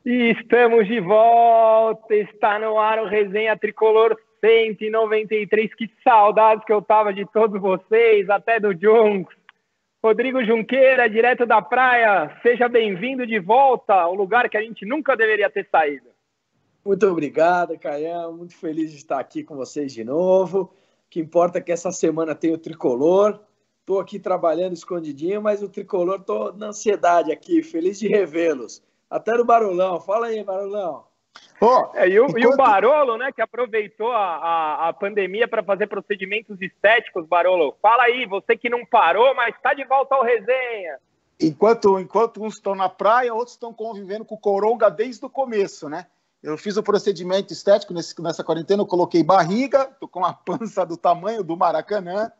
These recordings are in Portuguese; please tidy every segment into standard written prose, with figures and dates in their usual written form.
E estamos de volta, está no ar o Resenha Tricolor 193. Que saudades que eu tava de todos vocês, até do Junks. Rodrigo Junqueira, direto da praia, seja bem-vindo de volta ao lugar que a gente nunca deveria ter saído. Muito obrigado, Caião, muito feliz de estar aqui com vocês de novo. O que importa é que essa semana tem o Tricolor. Estou aqui trabalhando escondidinho, mas o Tricolor, estou na ansiedade aqui, feliz de revê-los. Até no Barolão. Fala aí, Barolão. E o Barolo, né, que aproveitou a pandemia para fazer procedimentos estéticos, Barolo. Fala aí, você que não parou, mas está de volta ao Resenha. Enquanto uns estão na praia, outros estão convivendo com o coronga desde o começo, né? Eu fiz o procedimento estético nessa quarentena, eu coloquei barriga, tô com uma pança do tamanho do Maracanã,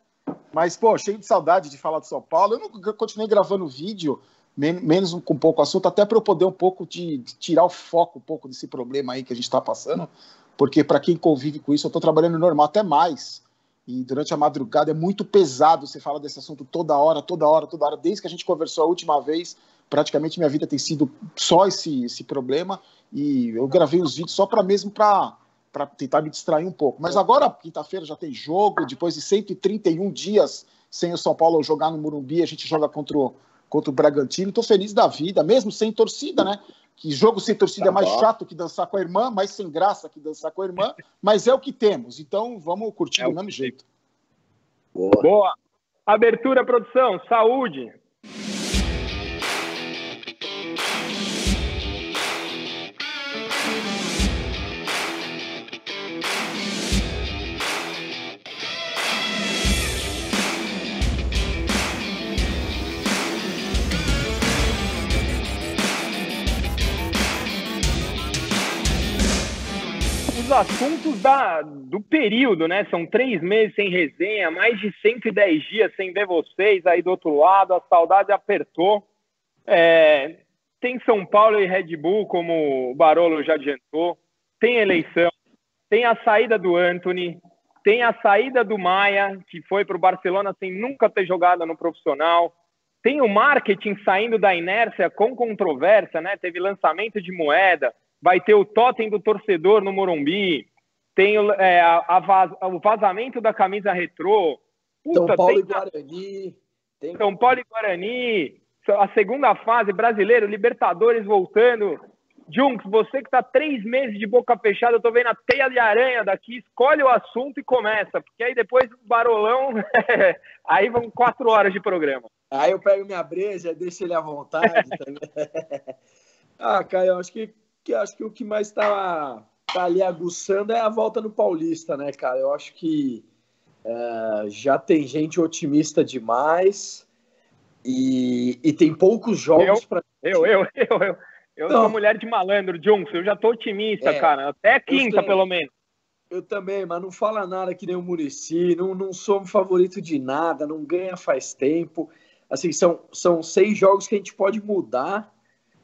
mas, cheio de saudade de falar do São Paulo. Eu continuei gravando vídeo, menos com pouco assunto, até para eu poder um pouco de tirar o foco um pouco desse problema aí que a gente está passando, porque para quem convive com isso, eu estou trabalhando normal, até mais, e durante a madrugada é muito pesado você falar desse assunto toda hora, desde que a gente conversou a última vez, praticamente minha vida tem sido só esse problema, e eu gravei os vídeos só para tentar me distrair um pouco. Mas agora, quinta-feira, já tem jogo, depois de 131 dias sem o São Paulo jogar no Morumbi, a gente joga contra o Bragantino. Estou feliz da vida, mesmo sem torcida, né? Que jogo sem torcida é mais chato que dançar com a irmã, mais sem graça que dançar com a irmã, mas é o que temos, então vamos curtir do mesmo jeito. Boa. Abertura, produção, saúde. Os assuntos do período, né? São 3 meses sem resenha, mais de 110 dias sem ver vocês aí do outro lado, a saudade apertou. Tem São Paulo e Red Bull, como o Barolo já adiantou, tem eleição, tem a saída do Antony, tem a saída do Maia, que foi para o Barcelona sem nunca ter jogado no profissional, tem o marketing saindo da inércia com controvérsia, né? Teve lançamento de moeda, vai ter o totem do torcedor no Morumbi, tem o vazamento da camisa retrô. São Paulo e Guarani. São Paulo e Guarani, a segunda fase, brasileiro, Libertadores voltando. Junks, você que está 3 meses de boca fechada, eu tô vendo a teia de aranha daqui, escolhe o assunto e começa, porque aí depois do Barolão, aí vão 4 horas de programa. Aí eu pego minha breja, deixo ele à vontade. Caio, acho que o que mais tá ali aguçando é a volta no Paulista, né, cara? Eu acho que já tem gente otimista demais e tem poucos jogos para... Eu sou mulher de malandro, Junks, eu já tô otimista, cara. Até quinta, pelo menos. Eu também, mas não fala nada que nem o Muricy, não somos favorito de nada, não ganha faz tempo. Assim, são 6 jogos que a gente pode mudar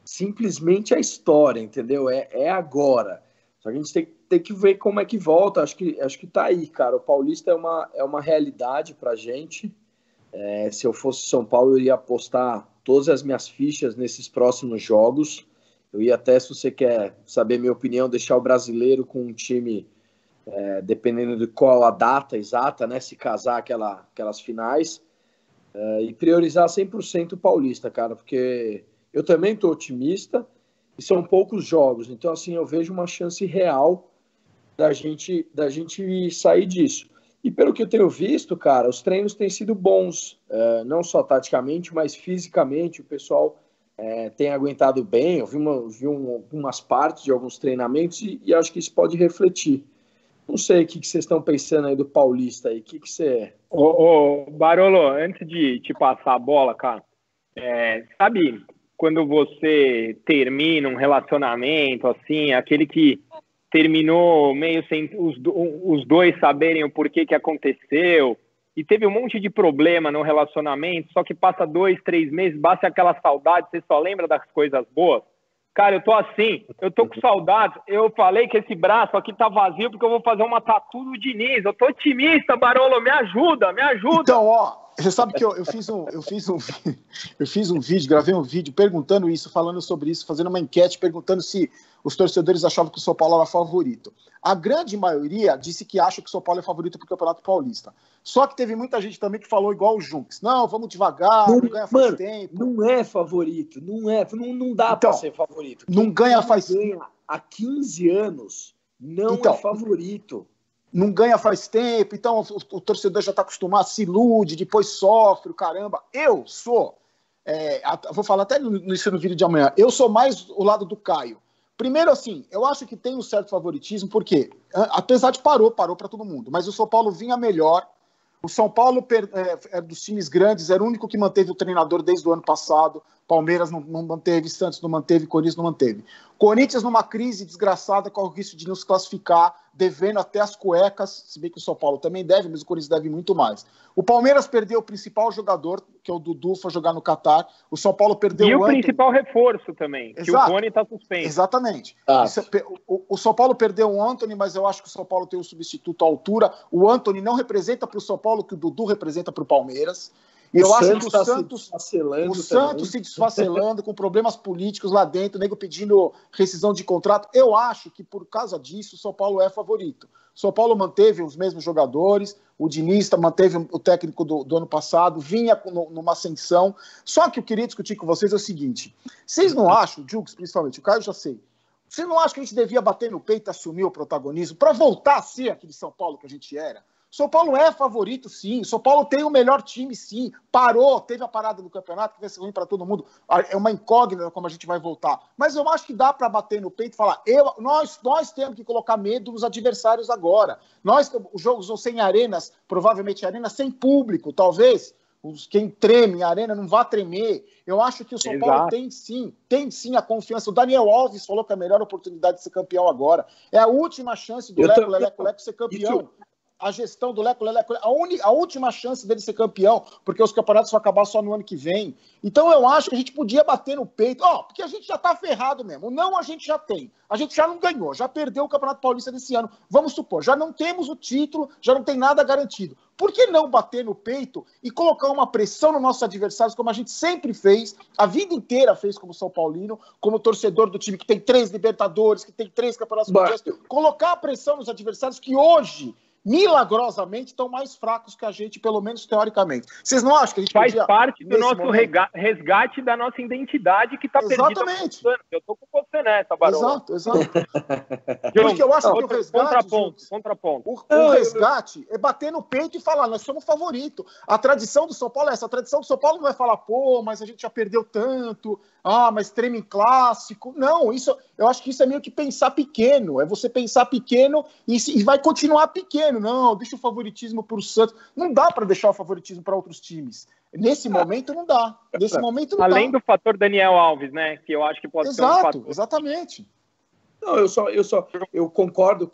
simplesmente a história, entendeu? É agora. Só que a gente tem que ver como é que volta. Acho que tá aí, cara. O Paulista é uma realidade pra gente. Se eu fosse São Paulo, eu iria apostar todas as minhas fichas nesses próximos jogos. Eu ia até, se você quer saber minha opinião, deixar o brasileiro com um time, dependendo de qual a data exata, né? Se casar aquelas finais. E priorizar 100% o Paulista, cara, porque eu também estou otimista e são poucos jogos. Então, assim, eu vejo uma chance real da gente sair disso. E pelo que eu tenho visto, cara, os treinos têm sido bons, não só taticamente, mas fisicamente. O pessoal tem aguentado bem. Eu vi umas partes de alguns treinamentos e acho que isso pode refletir. Não sei o que vocês estão pensando aí do Paulista aí. O que você... Ô, Barolo, antes de te passar a bola, cara, sabe quando você termina um relacionamento, assim, aquele que terminou meio sem os dois saberem o porquê que aconteceu, e teve um monte de problema no relacionamento, só que passa 2, 3 meses, basta aquela saudade, você só lembra das coisas boas? Cara, eu tô assim, eu tô com saudades. Eu falei que esse braço aqui tá vazio porque eu vou fazer uma tatu do Diniz. Eu tô otimista, Barolo, me ajuda, me ajuda. Então, Você sabe que eu fiz um vídeo, gravei um vídeo perguntando isso, falando sobre isso, fazendo uma enquete, perguntando se os torcedores achavam que o São Paulo era favorito. A grande maioria disse que acha que o São Paulo é favorito para o Campeonato Paulista. Só que teve muita gente também que falou igual o Junks. Não, vamos devagar, não ganha faz tempo. Não é favorito, não dá para ser favorito. Não ganha faz tempo. Há 15 anos, não é favorito. Não ganha faz tempo, então o torcedor já está acostumado, se ilude, depois sofre, caramba. Eu sou, vou falar até no vídeo de amanhã, eu sou mais o lado do Caio. Primeiro, assim, eu acho que tem um certo favoritismo, porque, apesar de parou para todo mundo, mas o São Paulo vinha melhor. O São Paulo, dos times grandes, era o único que manteve o treinador desde o ano passado. Palmeiras não manteve, Santos não manteve, Corinthians não manteve. Corinthians numa crise desgraçada, com o risco de não se classificar, devendo até as cuecas, se bem que o São Paulo também deve, mas o Corinthians deve muito mais. O Palmeiras perdeu o principal jogador, que é o Dudu, foi jogar no Catar. O São Paulo perdeu o principal reforço também, que o Rony está suspenso. Exatamente. O São Paulo perdeu o Antony, mas eu acho que o São Paulo tem um substituto à altura. O Antony não representa para o São Paulo o que o Dudu representa para o Palmeiras. E eu acho que o Santos se desfacelando, com problemas políticos lá dentro, nego pedindo rescisão de contrato. Eu acho que, por causa disso, o São Paulo é favorito. O São Paulo manteve os mesmos jogadores, o Diniz manteve o técnico do ano passado, vinha numa ascensão. Só que eu queria discutir com vocês é o seguinte: vocês não acham, Jukes, principalmente, o Caio já sei, vocês não acham que a gente devia bater no peito e assumir o protagonismo para voltar a ser aquele São Paulo que a gente era? São Paulo é favorito, sim. São Paulo tem o melhor time, sim. Teve a parada do campeonato, que vai ser ruim para todo mundo. É uma incógnita como a gente vai voltar. Mas eu acho que dá para bater no peito e falar: nós temos que colocar medo nos adversários agora. Os jogos vão ser em arenas, provavelmente arenas sem público, talvez. Quem treme em arena não vai tremer. Eu acho que o São Paulo tem sim a confiança. O Daniel Alves falou que é a melhor oportunidade de ser campeão agora. É a última chance do Leco ser campeão. A gestão do Leco, a última chance dele ser campeão, porque os campeonatos vão acabar só no ano que vem. Então eu acho que a gente podia bater no peito, porque a gente já tá ferrado mesmo. Não, a gente já tem. A gente já não ganhou, já perdeu o Campeonato Paulista desse ano. Vamos supor, já não temos o título, já não tem nada garantido. Por que não bater no peito e colocar uma pressão nos nossos adversários, como a gente sempre fez, a vida inteira fez como São Paulino, como torcedor do time que tem 3 Libertadores, que tem 3 Campeonatos Mundiais, colocar a pressão nos adversários que hoje, milagrosamente, estão mais fracos que a gente, pelo menos teoricamente. Vocês não acham que a gente faz parte do nosso resgate da nossa identidade que está perdida? Exatamente. Eu tô com você nessa, Barão. Exato. Porque eu acho que o resgate... Contraponto. O resgate é bater no peito e falar: nós somos favorito. A tradição do São Paulo é essa. A tradição do São Paulo não vai falar: mas a gente já perdeu tanto, mas treme em clássico. Não, eu acho que isso é meio que pensar pequeno. É você pensar pequeno e vai continuar pequeno. Não, deixa o favoritismo para o Santos. Não dá para deixar o favoritismo para outros times. Nesse momento não dá. Além do fator Daniel Alves, né? Que eu acho que pode ser um fator. Exatamente. Não, eu concordo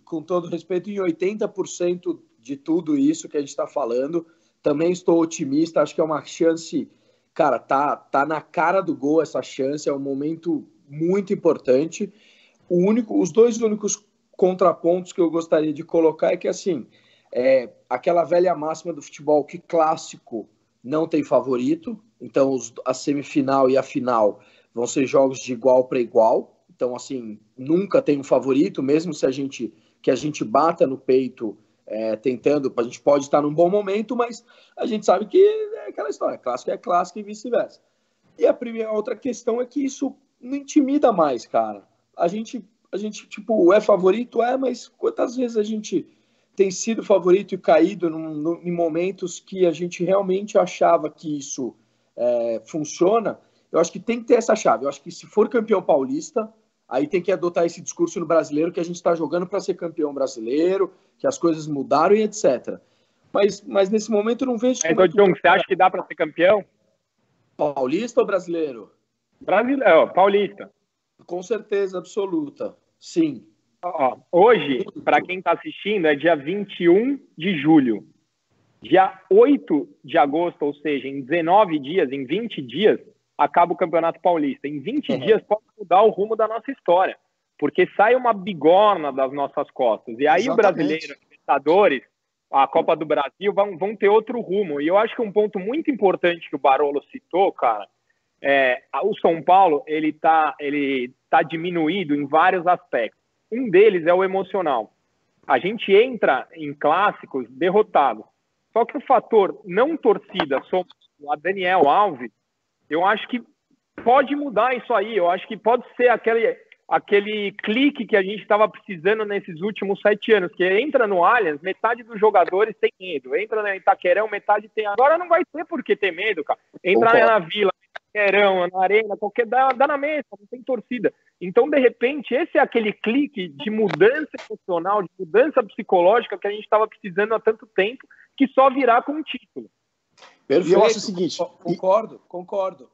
com todo respeito, em 80% de tudo isso que a gente está falando. Também estou otimista, acho que é uma chance, cara, tá na cara do gol essa chance, é um momento muito importante. Os dois únicos contrapontos que eu gostaria de colocar é que, assim, aquela velha máxima do futebol que clássico não tem favorito, então a semifinal e a final vão ser jogos de igual para igual, então, assim, nunca tem um favorito, mesmo se a gente bata no peito tentando, a gente pode estar num bom momento, mas a gente sabe que é aquela história, clássico é clássico e vice-versa. E a outra questão é que isso não intimida mais, cara. A gente, tipo, é favorito? Mas quantas vezes a gente tem sido favorito e caído em momentos que a gente realmente achava que isso funciona? Eu acho que tem que ter essa chave. Eu acho que se for campeão paulista, aí tem que adotar esse discurso no brasileiro que a gente está jogando para ser campeão brasileiro, que as coisas mudaram e etc. Mas nesse momento eu não vejo... John, você acha que dá para ser campeão? Paulista ou brasileiro? Brasileiro, paulista. Com certeza absoluta, sim. Hoje, para quem está assistindo, é dia 21 de julho. Dia 8 de agosto, ou seja, em 19 dias, em 20 dias, acaba o Campeonato Paulista. Em 20 dias pode mudar o rumo da nossa história, porque sai uma bigorna das nossas costas. E aí o brasileiro, Libertadores, a Copa do Brasil vão ter outro rumo. E eu acho que um ponto muito importante que o Barolo citou, cara, o São Paulo ele tá diminuído em vários aspectos. Um deles é o emocional. A gente entra em clássicos derrotado. Só que o fator não torcida sobre a Daniel Alves, eu acho que pode mudar isso aí. Eu acho que pode ser aquele clique que a gente estava precisando nesses últimos 7 anos, que entra no Allianz, metade dos jogadores tem medo. Entra na Itaquerão, metade tem. Agora não vai ter por que ter medo, cara. Entra na Vila, na Itaquerão, na Arena, dá na mesa, não tem torcida. Então, de repente, esse é aquele clique de mudança emocional, de mudança psicológica que a gente estava precisando há tanto tempo, que só virá com um título. Perfeito. E eu acho o seguinte... Concordo.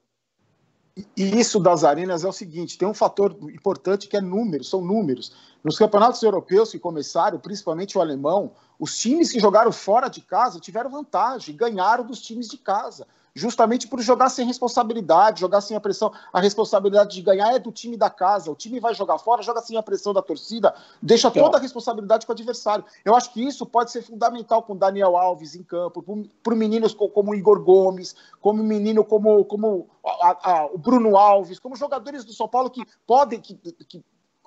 E isso das arenas é o seguinte, tem um fator importante que é números, são números. Nos campeonatos europeus que começaram, principalmente o alemão, os times que jogaram fora de casa tiveram vantagem, ganharam dos times de casa, justamente por jogar sem responsabilidade, jogar sem a pressão. A responsabilidade de ganhar é do time da casa, o time vai jogar fora, joga sem a pressão da torcida, deixa toda a responsabilidade com o adversário. Eu acho que isso pode ser fundamental com o Daniel Alves em campo, para meninos como o Igor Gomes, como menino como o Bruno Alves, como jogadores do São Paulo que podem...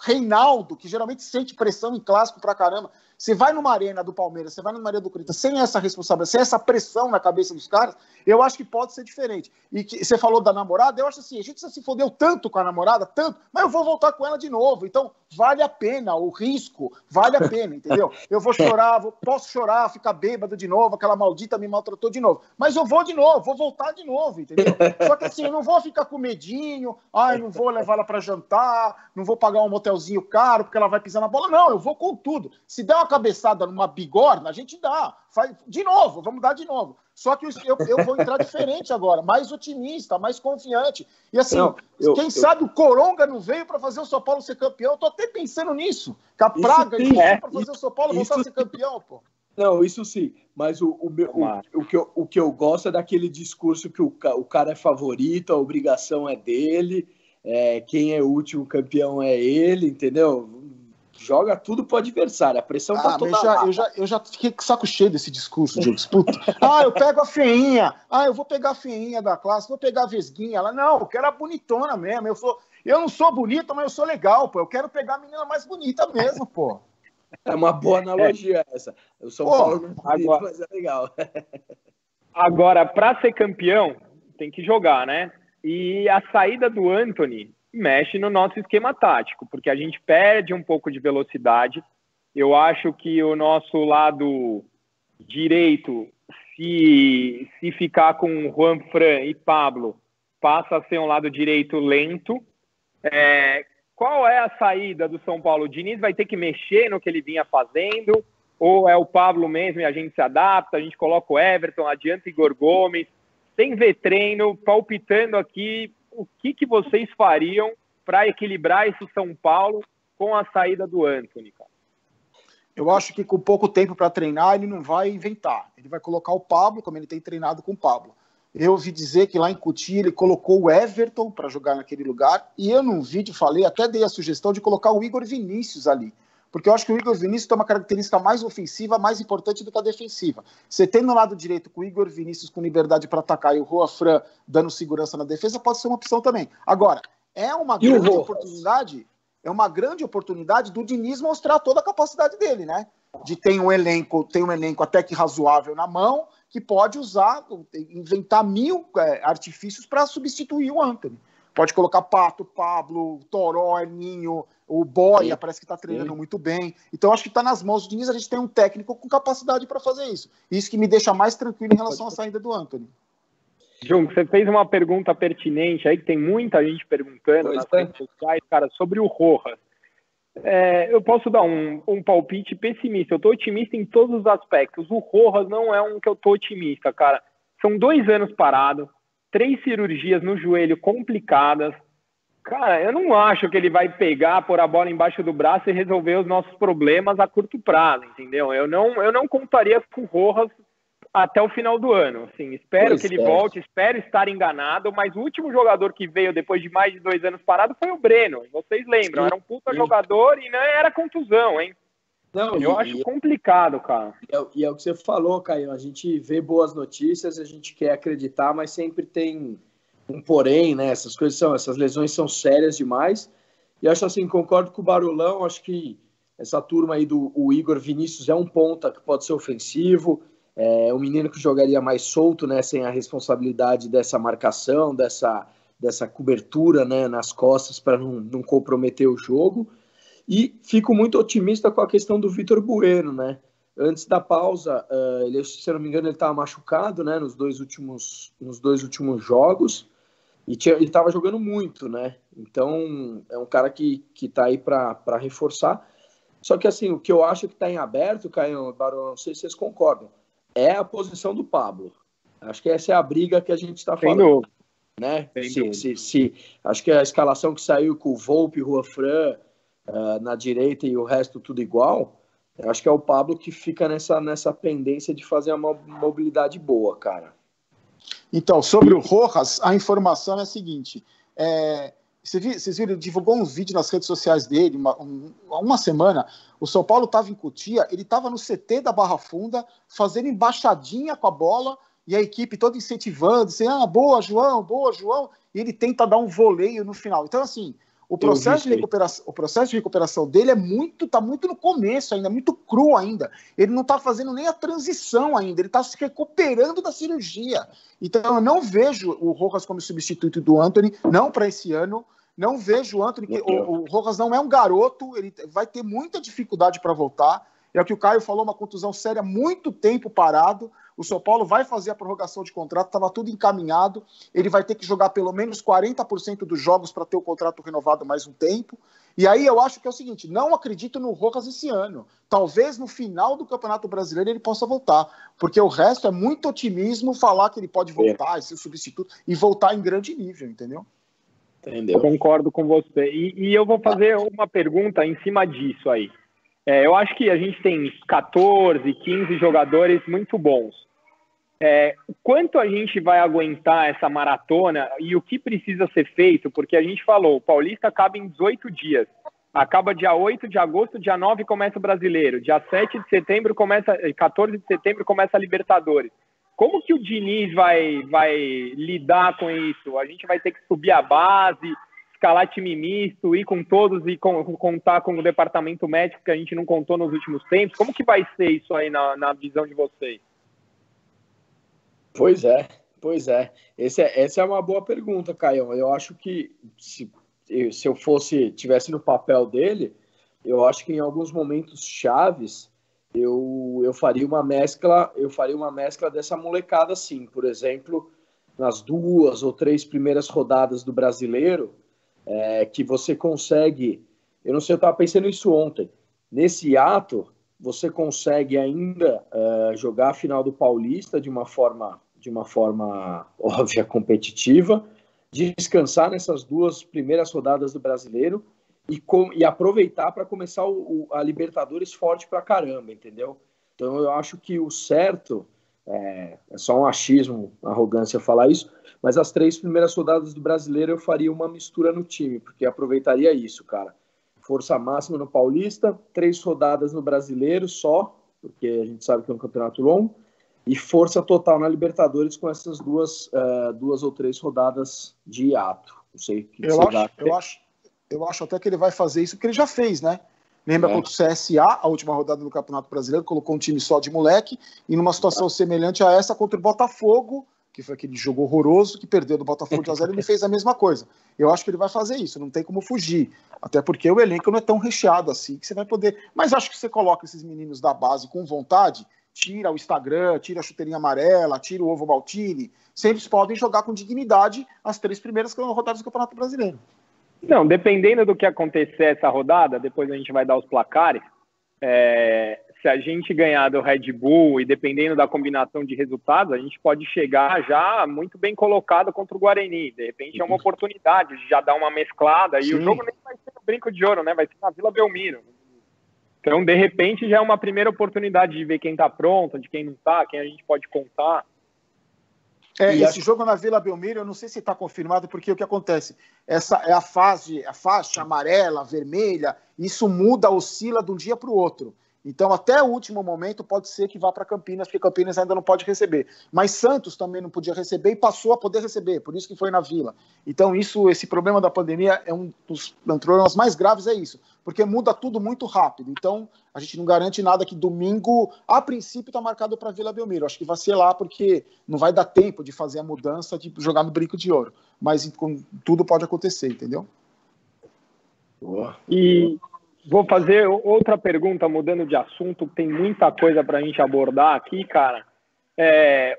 Reinaldo, que geralmente sente pressão em clássico pra caramba. Você vai numa arena do Palmeiras, você vai numa arena do Corinthians, sem essa responsabilidade, sem essa pressão na cabeça dos caras, eu acho que pode ser diferente. E que você falou da namorada, eu acho assim, a gente se fodeu tanto com a namorada, tanto, mas eu vou voltar com ela de novo. Então, vale a pena, o risco vale a pena, entendeu? Eu vou chorar, posso chorar, ficar bêbado de novo, aquela maldita me maltratou de novo. Mas eu vou de novo, vou voltar de novo, entendeu? Só que assim, eu não vou ficar com medinho, não vou levar ela pra jantar, não vou pagar um motelzinho caro, porque ela vai pisar na bola. Não, eu vou com tudo. Se der uma cabeçada numa bigorna, a gente dá. Faz de novo, vamos dar de novo. Só que eu vou entrar diferente agora, mais otimista, mais confiante. E assim, quem sabe o Coronga não veio para fazer o São Paulo ser campeão. Eu tô até pensando nisso. Que a praga para fazer o São Paulo voltar a ser campeão, pô. Não, isso sim. Mas o que eu gosto é daquele discurso que o cara é favorito, a obrigação é dele, quem é o último campeão é ele, entendeu? Joga tudo pro adversário, a pressão tá toda lá. Eu já fiquei com saco cheio desse discurso de disputa. Eu pego a feinha. Eu vou pegar a feinha da classe, vou pegar a vesguinha. Ela, não, eu quero a bonitona mesmo. Eu não sou bonita, mas eu sou legal, pô. Eu quero pegar a menina mais bonita mesmo, pô. É uma boa analogia essa. Eu sou Paulo, mas é legal. Agora, para ser campeão, tem que jogar, né? E a saída do Antony mexe no nosso esquema tático, porque a gente perde um pouco de velocidade. Eu acho que o nosso lado direito, se ficar com Juan Fran e Pablo, passa a ser um lado direito lento. Qual é a saída do São Paulo? O Diniz vai ter que mexer no que ele vinha fazendo, ou é o Pablo mesmo e a gente se adapta, a gente coloca o Everton, adianta Igor Gomes, sem ver treino, palpitando aqui, o que vocês fariam para equilibrar esse São Paulo com a saída do Antony, cara? Eu acho que com pouco tempo para treinar, ele não vai inventar. Ele vai colocar o Pablo, como ele tem treinado com o Pablo. Eu ouvi dizer que lá em Cotia ele colocou o Everton para jogar naquele lugar, e eu num vídeo falei, até dei a sugestão de colocar o Igor Vinícius ali. Porque eu acho que o Igor Vinícius tem uma característica mais ofensiva, mais importante do que a defensiva. Você tem no lado direito com o Igor Vinícius com liberdade para atacar e o Juan Fran dando segurança na defesa, pode ser uma opção também. Agora, é uma grande oportunidade do Diniz mostrar toda a capacidade dele, né? De ter um elenco até que razoável na mão, que pode inventar 1000 artifícios para substituir o Antony. Pode colocar Pato, Pablo, Toró, Ninho, o Boia, parece que está treinando muito bem. Então, acho que está nas mãos do Diniz, a gente tem um técnico com capacidade para fazer isso. Isso que me deixa mais tranquilo em relação à saída do Antony. Junco, você fez uma pergunta pertinente aí, que tem muita gente perguntando nas redes sociais, cara, sobre o Rojas. Eu posso dar um palpite pessimista. Eu estou otimista em todos os aspectos. O Rojas não é um que eu estou otimista, cara. São 2 anos parado, 3 cirurgias no joelho complicadas. Cara, eu não acho que ele vai pegar, pôr a bola embaixo do braço e resolver os nossos problemas a curto prazo, entendeu? Eu não contaria com o Rojas até o final do ano. Assim, espero que ele volte, espero estar enganado, mas o último jogador que veio depois de mais de 2 anos parado foi o Breno. Vocês lembram? Era um puta jogador e não era contusão, hein? Não, Eu acho complicado, cara. E é o que você falou, Caio. A gente vê boas notícias, a gente quer acreditar, mas sempre tem um porém, né? Essas lesões são sérias demais. E acho assim, concordo com o Barulão, acho que essa turma aí do Igor Vinícius é um ponta que pode ser ofensivo, é um menino que jogaria mais solto, né? Sem a responsabilidade dessa marcação, dessa cobertura, né? Nas costas para não comprometer o jogo. E fico muito otimista com a questão do Vitor Bueno, né? Antes da pausa, ele, se eu não me engano, ele estava machucado, né? Nos dois últimos jogos. E ele estava jogando muito, né? Então, é um cara que está aí para reforçar. Só que, assim, o que eu acho que está em aberto, Caio, Barão, não sei se vocês concordam, é a posição do Pablo. Acho que essa é a briga que a gente está falando. Né? Acho que a escalação que saiu com o Volpe, Rua Fran, na direita e o resto tudo igual, eu acho que é o Pablo que fica nessa pendência de fazer uma mobilidade boa, cara. Então, sobre o Rojas, a informação é a seguinte, vocês viram, ele divulgou um vídeo nas redes sociais dele, há uma semana, o São Paulo estava em Cotia, ele estava no CT da Barra Funda, fazendo embaixadinha com a bola, e a equipe toda incentivando, dizendo, boa, João, e ele tenta dar um voleio no final. Então, assim, o processo de recuperação dele tá muito no começo ainda, muito cru ainda. Ele não está fazendo nem a transição ainda, ele está se recuperando da cirurgia. Então eu não vejo o Rojas como substituto do Antony, não para esse ano. Não vejo o Antony, o Rojas não é um garoto, ele vai ter muita dificuldade para voltar. É o que o Caio falou, uma contusão séria, muito tempo parado. O São Paulo vai fazer a prorrogação de contrato, estava tudo encaminhado. Ele vai ter que jogar pelo menos 40% dos jogos para ter o contrato renovado mais um tempo. E aí eu acho que é o seguinte, não acredito no Rojas esse ano. Talvez no final do Campeonato Brasileiro ele possa voltar, porque o resto é muito otimismo falar que ele pode voltar, ser substituto e voltar em grande nível, entendeu? Eu concordo com você. E eu vou fazer uma pergunta em cima disso aí. Eu acho que a gente tem 14, 15 jogadores muito bons. O quanto a gente vai aguentar essa maratona e o que precisa ser feito? Porque a gente falou, o Paulista acaba em 18 dias. Acaba dia 8 de agosto, dia 9 começa o Brasileiro. Dia 7 de setembro começa, 14 de setembro começa a Libertadores. Como que o Diniz vai lidar com isso? A gente vai ter que subir a base, escalar time misto, ir com todos e contar com o departamento médico que a gente não contou nos últimos tempos? Como que vai ser isso aí na visão de vocês? Pois é. Essa é uma boa pergunta, Caio. Eu acho que se eu tivesse no papel dele, eu acho que em alguns momentos chaves eu faria uma mescla dessa molecada assim. Por exemplo, nas 2 ou 3 primeiras rodadas do Brasileiro, que você consegue, eu não sei, eu estava pensando isso ontem, nesse ato você consegue ainda jogar a final do Paulista de uma forma óbvia, competitiva, descansar nessas 2 primeiras rodadas do Brasileiro e aproveitar para começar a Libertadores forte pra caramba, entendeu? Então eu acho que o certo, é só um achismo, arrogância falar isso, mas as 3 primeiras rodadas do Brasileiro eu faria uma mistura no time, porque aproveitaria isso, cara. Força máxima no Paulista, 3 rodadas no Brasileiro só, porque a gente sabe que é um campeonato longo, e força total na Libertadores com essas 2 ou 3 rodadas de hiato. Não sei o que eu acho até que ele vai fazer isso, porque ele já fez, né? Lembra contra o CSA, a última rodada do Campeonato Brasileiro, colocou um time só de moleque, e numa situação semelhante a essa contra o Botafogo, que foi aquele jogo horroroso, que perdeu do Botafogo de 1-0, ele fez a mesma coisa. Eu acho que ele vai fazer isso, não tem como fugir. Até porque o elenco não é tão recheado assim, que você vai poder... Mas acho que você coloca esses meninos da base com vontade, tira o Instagram, tira a chuteirinha amarela, tira o ovo Maltini, sempre podem jogar com dignidade as 3 primeiras rodadas do Campeonato Brasileiro. Não, dependendo do que acontecer essa rodada, depois a gente vai dar os placares, se a gente ganhar do Red Bull e dependendo da combinação de resultados, a gente pode chegar já muito bem colocado contra o Guarani. De repente é uma oportunidade de já dar uma mesclada. E o jogo nem vai ser no Brinco de Ouro, né? Vai ser na Vila Belmiro. Então, de repente, já é uma primeira oportunidade de ver quem está pronto, de quem não está, quem a gente pode contar. Esse jogo na Vila Belmiro, eu não sei se está confirmado, porque o que acontece? Essa é a faixa amarela, vermelha, isso muda, oscila de um dia para o outro. Então, até o último momento, pode ser que vá para Campinas, porque Campinas ainda não pode receber. Mas Santos também não podia receber e passou a poder receber, por isso que foi na Vila. Então, esse problema da pandemia é um dos problemas mais graves, é isso, porque muda tudo muito rápido. Então, a gente não garante nada que domingo, a princípio, está marcado para Vila Belmiro. Acho que vai ser lá, porque não vai dar tempo de fazer a mudança, de jogar no Brinco de Ouro. Mas tudo pode acontecer, entendeu? Boa. E vou fazer outra pergunta, mudando de assunto, tem muita coisa para a gente abordar aqui, cara.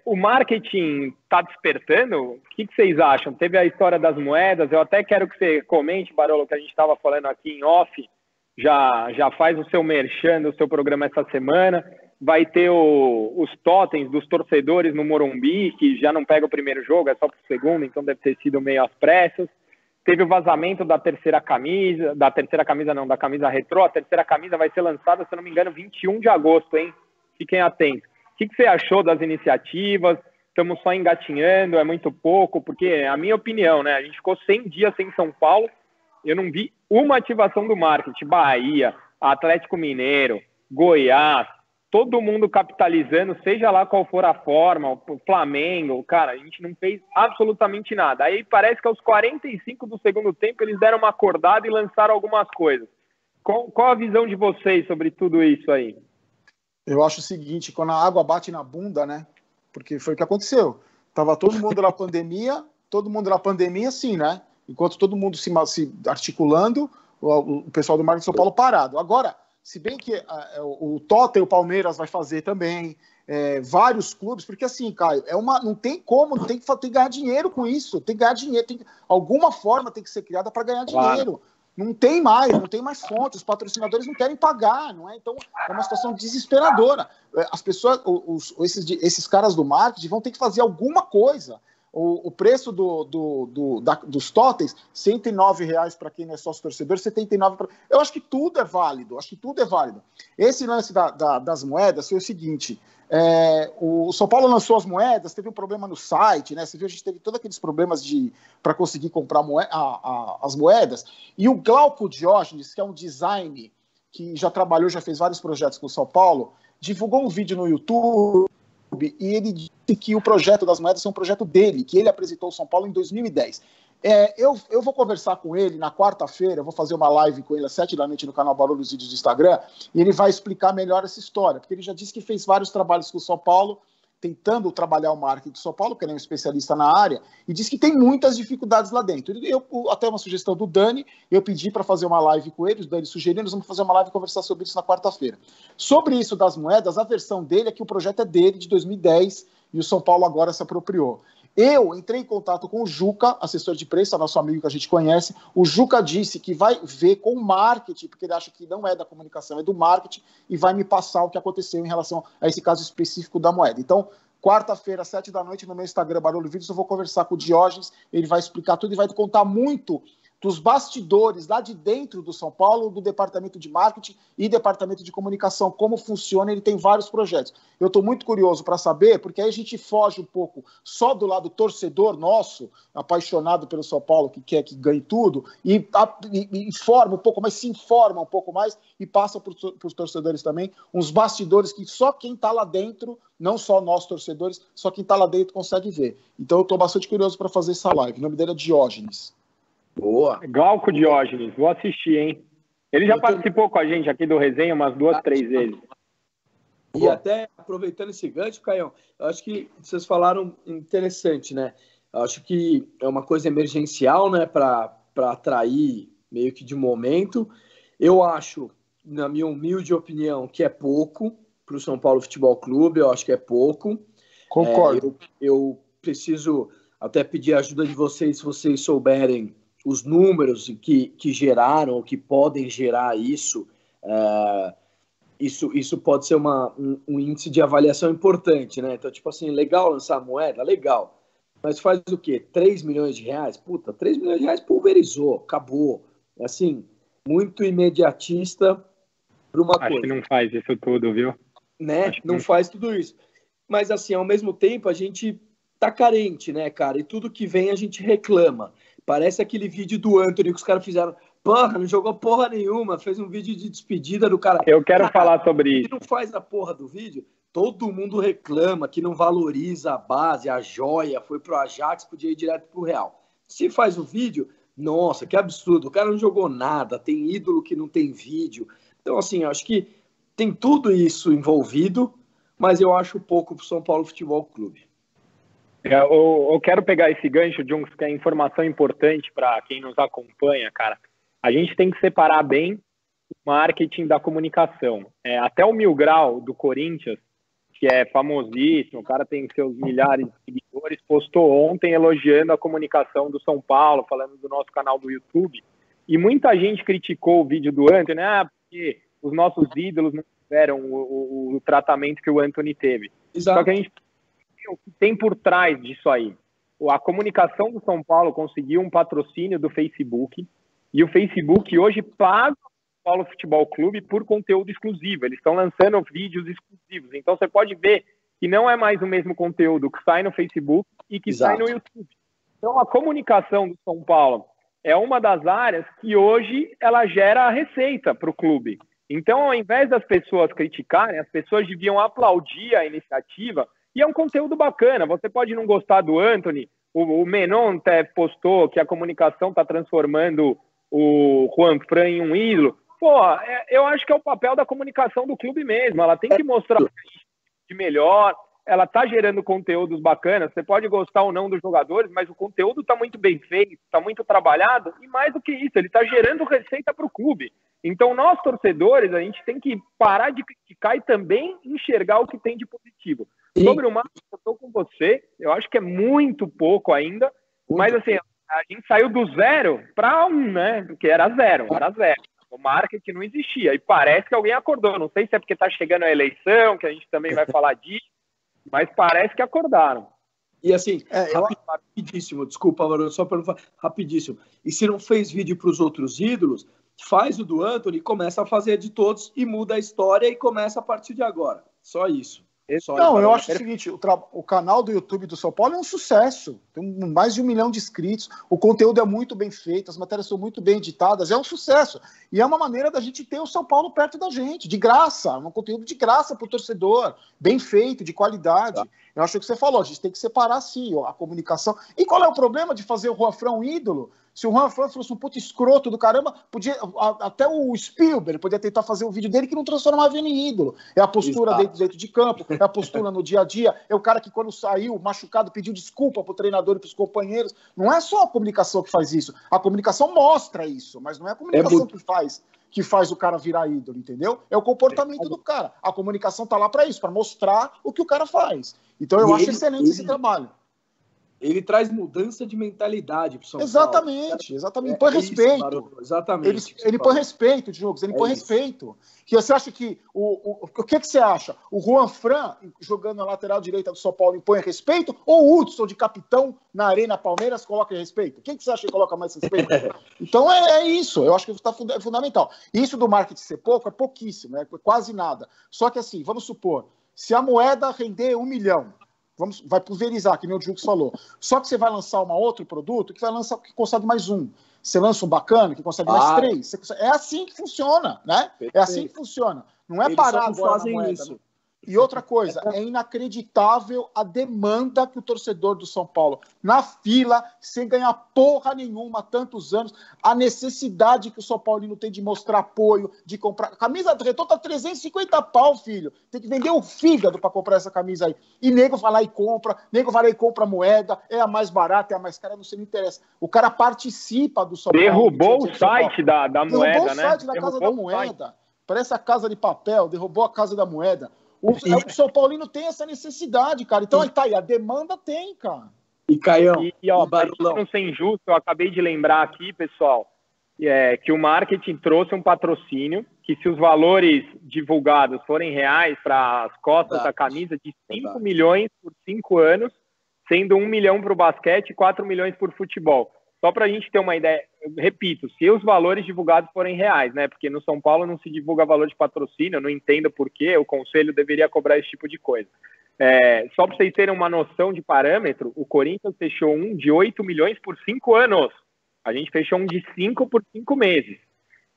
O marketing está despertando? O que vocês acham? Teve a história das moedas, eu até quero que você comente, Barolo, que a gente estava falando aqui em off, já faz o seu merchan do seu programa essa semana, vai ter os totens dos torcedores no Morumbi, que já não pega o primeiro jogo, é só para o segundo, então deve ter sido meio às pressas. Teve o vazamento da terceira camisa, da camisa retrô. A terceira camisa vai ser lançada, se não me engano, 21 de agosto, hein? Fiquem atentos. O que você achou das iniciativas? Estamos só engatinhando, é muito pouco, porque, a minha opinião, né? A gente ficou 100 dias sem São Paulo, eu não vi uma ativação do marketing. Bahia, Atlético Mineiro, Goiás, todo mundo capitalizando, seja lá qual for a forma, o Flamengo, cara, a gente não fez absolutamente nada. Aí parece que aos 45 do segundo tempo eles deram uma acordada e lançaram algumas coisas. Qual a visão de vocês sobre tudo isso aí? Eu acho o seguinte, quando a água bate na bunda, né? Porque foi o que aconteceu. Tava todo mundo na pandemia, sim, né? Enquanto todo mundo se articulando, o pessoal do marketing de São Paulo parado. Agora, se bem que o Tottenham, o Palmeiras vai fazer também, vários clubes, porque assim, Caio, não tem como, tem que ganhar dinheiro com isso, tem que ganhar dinheiro, alguma forma tem que ser criada para ganhar dinheiro. Claro. Não tem mais fontes, os patrocinadores não querem pagar, não é? Então é uma situação desesperadora. As pessoas, esses caras do marketing vão ter que fazer alguma coisa. O preço dos totens, R$109 para quem não é sócio torcedor, R$79 para... Eu acho que tudo é válido, Esse lance das moedas foi o seguinte, o São Paulo lançou as moedas, teve um problema no site, né? Você viu, a gente teve todos aqueles problemas para conseguir comprar as moedas, e o Glauco Diógenes, que é um design que já fez vários projetos com o São Paulo, divulgou um vídeo no YouTube, e ele disse que o projeto das moedas é um projeto dele, que ele apresentou ao São Paulo em 2010. Eu vou conversar com ele na quarta-feira, eu vou fazer uma live com ele às 7 da noite no canal Barulho dos Vídeos do Instagram, e ele vai explicar melhor essa história, porque ele já disse que fez vários trabalhos com o São Paulo, tentando trabalhar o marketing de São Paulo, que ele é um especialista na área, e diz que tem muitas dificuldades lá dentro. Até uma sugestão do Dani, eu pedi para fazer uma live com ele, o Dani sugeriu, nós vamos fazer uma live e conversar sobre isso na quarta-feira. Sobre isso das moedas, a versão dele é que o projeto é dele, de 2010, e o São Paulo agora se apropriou. Eu entrei em contato com o Juca, assessor de preço, nosso amigo que a gente conhece. O Juca disse que vai ver com o marketing, porque ele acha que não é da comunicação, é do marketing, e vai me passar o que aconteceu em relação a esse caso específico da moeda. Então, quarta-feira, às 7 da noite, no meu Instagram, Barulho Vídeos, eu vou conversar com o Diógenes, ele vai explicar tudo e vai contar muito dos bastidores lá de dentro do São Paulo, do departamento de marketing e departamento de comunicação, como funciona. Ele tem vários projetos. Eu estou muito curioso para saber, porque aí a gente foge um pouco só do lado torcedor nosso, apaixonado pelo São Paulo, que quer que ganhe tudo, e informa um pouco mais, se informa um pouco mais e passa para os torcedores também uns bastidores que só quem está lá dentro, não só nós torcedores, só quem está lá dentro consegue ver. Então eu estou bastante curioso para fazer essa live. O nome dele é Diógenes. Boa. Glauco Diógenes, vou assistir, hein? Ele já participou com a gente aqui do Resenha umas 2, 3 vezes. E até aproveitando esse gancho, Caião, eu acho que vocês falaram interessante, né? Eu acho que é uma coisa emergencial, né? Para atrair meio que de momento. Eu acho, na minha humilde opinião, que é pouco para o São Paulo Futebol Clube. Eu acho que é pouco. Concordo. Eu preciso até pedir a ajuda de vocês, se vocês souberem os números que geraram ou que podem gerar isso, isso pode ser um índice de avaliação importante, né? Então, tipo assim, legal lançar moeda? Legal. Mas faz o quê? 3 milhões de reais? Puta, 3 milhões de reais pulverizou, acabou. Assim, muito imediatista para uma coisa. Acho que não faz isso tudo, viu? Né? Não faz tudo isso. Mas, assim, ao mesmo tempo, a gente tá carente, né, cara? E tudo que vem a gente reclama. Parece aquele vídeo do Anthony que os caras fizeram. Porra, não jogou porra nenhuma, fez um vídeo de despedida do cara. Eu quero falar sobre isso. Não faz a porra do vídeo, todo mundo reclama que não valoriza a base, a joia, foi pro Ajax, podia ir direto pro Real. Se faz o vídeo, nossa, que absurdo, o cara não jogou nada, tem ídolo que não tem vídeo. Então, assim, eu acho que tem tudo isso envolvido, mas eu acho pouco pro São Paulo Futebol Clube. Eu quero pegar esse gancho, Junks, que é informação importante para quem nos acompanha, cara. A gente tem que separar bem o marketing da comunicação. Até o Mil Grau, do Corinthians, que é famosíssimo, o cara tem seus milhares de seguidores, postou ontem elogiando a comunicação do São Paulo, falando do nosso canal do YouTube. E muita gente criticou o vídeo do Antony, porque os nossos ídolos não tiveram o tratamento que o Antony teve. Exato. Só que a gente o que tem por trás disso aí. A comunicação do São Paulo conseguiu um patrocínio do Facebook, e o Facebook hoje paga o São Paulo Futebol Clube por conteúdo exclusivo. Eles estão lançando vídeos exclusivos. Então você pode ver que não é mais o mesmo conteúdo que sai no Facebook e que sai no YouTube. Então a comunicação do São Paulo é uma das áreas que hoje ela gera receita para o clube. Então, ao invés das pessoas criticarem, as pessoas deviam aplaudir a iniciativa. E é um conteúdo bacana. Você pode não gostar do Antony. O Menon até postou que a comunicação está transformando o Juanfran em um ídolo. Pô, eu acho que é o papel da comunicação do clube mesmo. Ela tem que mostrar o que de melhor. Ela está gerando conteúdos bacanas. Você pode gostar ou não dos jogadores, mas o conteúdo está muito bem feito, está muito trabalhado. E mais do que isso, ele está gerando receita para o clube. Então, nós, torcedores, a gente tem que parar de criticar e também enxergar o que tem de positivo. Sim. Sobre o marketing, eu estou com você. Eu acho que é muito pouco ainda. Mas, assim, a gente saiu do 0 para 1, né? Porque era zero. O marketing não existia. E parece que alguém acordou. Não sei se é porque está chegando a eleição, que a gente também vai falar disso. Mas parece que acordaram. E assim, rapidíssimo, desculpa, Barulho, só para não falar, rapidíssimo. E se não fez vídeo para os outros ídolos, faz o do Antony, começa a fazer de todos e muda a história e começa a partir de agora. Só isso. Eu acho o seguinte, o canal do YouTube do São Paulo é um sucesso, tem mais de 1 milhão de inscritos, o conteúdo é muito bem feito, as matérias são muito bem editadas, é um sucesso, e é uma maneira da gente ter o São Paulo perto da gente, de graça, um conteúdo de graça para o torcedor, bem feito, de qualidade. Eu acho que você falou, a gente tem que separar sim a comunicação. E qual é o problema de fazer o Juanfran um ídolo? Se o Juanfran fosse um puto escroto do caramba, até o Spielberg podia tentar fazer o vídeo dele que não transformava ele em ídolo. É a postura dentro de campo, é a postura no dia a dia, é o cara que quando saiu machucado pediu desculpa pro treinador e pros companheiros. Não é só a comunicação que faz isso. A comunicação mostra isso, mas não é a comunicação que faz o cara virar ídolo, entendeu? É o comportamento do cara. A comunicação tá lá para isso, para mostrar o que o cara faz. Então eu acho excelente esse trabalho. Ele traz mudança de mentalidade para o São Paulo. Exatamente. Põe respeito. Exatamente. Ele põe respeito, Diogo. Ele põe respeito. Que você acha que o que você acha? O Juanfran, jogando na lateral direita do São Paulo, impõe respeito? Ou o Hudson, de capitão, na Arena Palmeiras, coloca respeito? Quem que você acha que coloca mais respeito? Então é isso. Eu acho que é fundamental. Isso do marketing ser pouco é pouquíssimo, é quase nada. Só que assim, vamos supor, se a moeda render 1 milhão, vai pulverizar, que nem o Jux falou. Só que você vai lançar um outro produto que vai lançar que consegue mais 1. Você lança um bacana que consegue mais 3. É assim que funciona, né? Perfeito. É assim que funciona. Não é eles parar agora na moeda. Isso. E outra coisa, é inacreditável a demanda que o torcedor do São Paulo, na fila, sem ganhar porra nenhuma há tantos anos, a necessidade que o São Paulino tem de mostrar apoio, de comprar. Camisa do Retorno tá 350 pau, filho. Tem que vender o fígado para comprar essa camisa aí. E nego vai lá e compra moeda, é a mais barata, é a mais cara, não sei, não interessa. O cara participa do São Paulo. Derrubou o site da moeda, derrubou o site da Casa da Moeda. Parece a Casa de Papel, derrubou a Casa da Moeda. O São Paulino tem essa necessidade, cara. Então aí tá aí, a demanda tem, cara. E Caião, pra gente não ser injusto, eu acabei de lembrar aqui, pessoal, que o marketing trouxe um patrocínio, que se os valores divulgados forem reais para as costas da camisa, de 5 milhões por 5 anos, sendo 1 milhão para o basquete e 4 milhões por futebol. Só para a gente ter uma ideia, eu repito, se os valores divulgados forem reais, né? Porque no São Paulo não se divulga valor de patrocínio, eu não entendo por que o conselho deveria cobrar esse tipo de coisa. Só para vocês terem uma noção de parâmetro, o Corinthians fechou um de 8 milhões por 5 anos. A gente fechou um de 5 por 5 meses.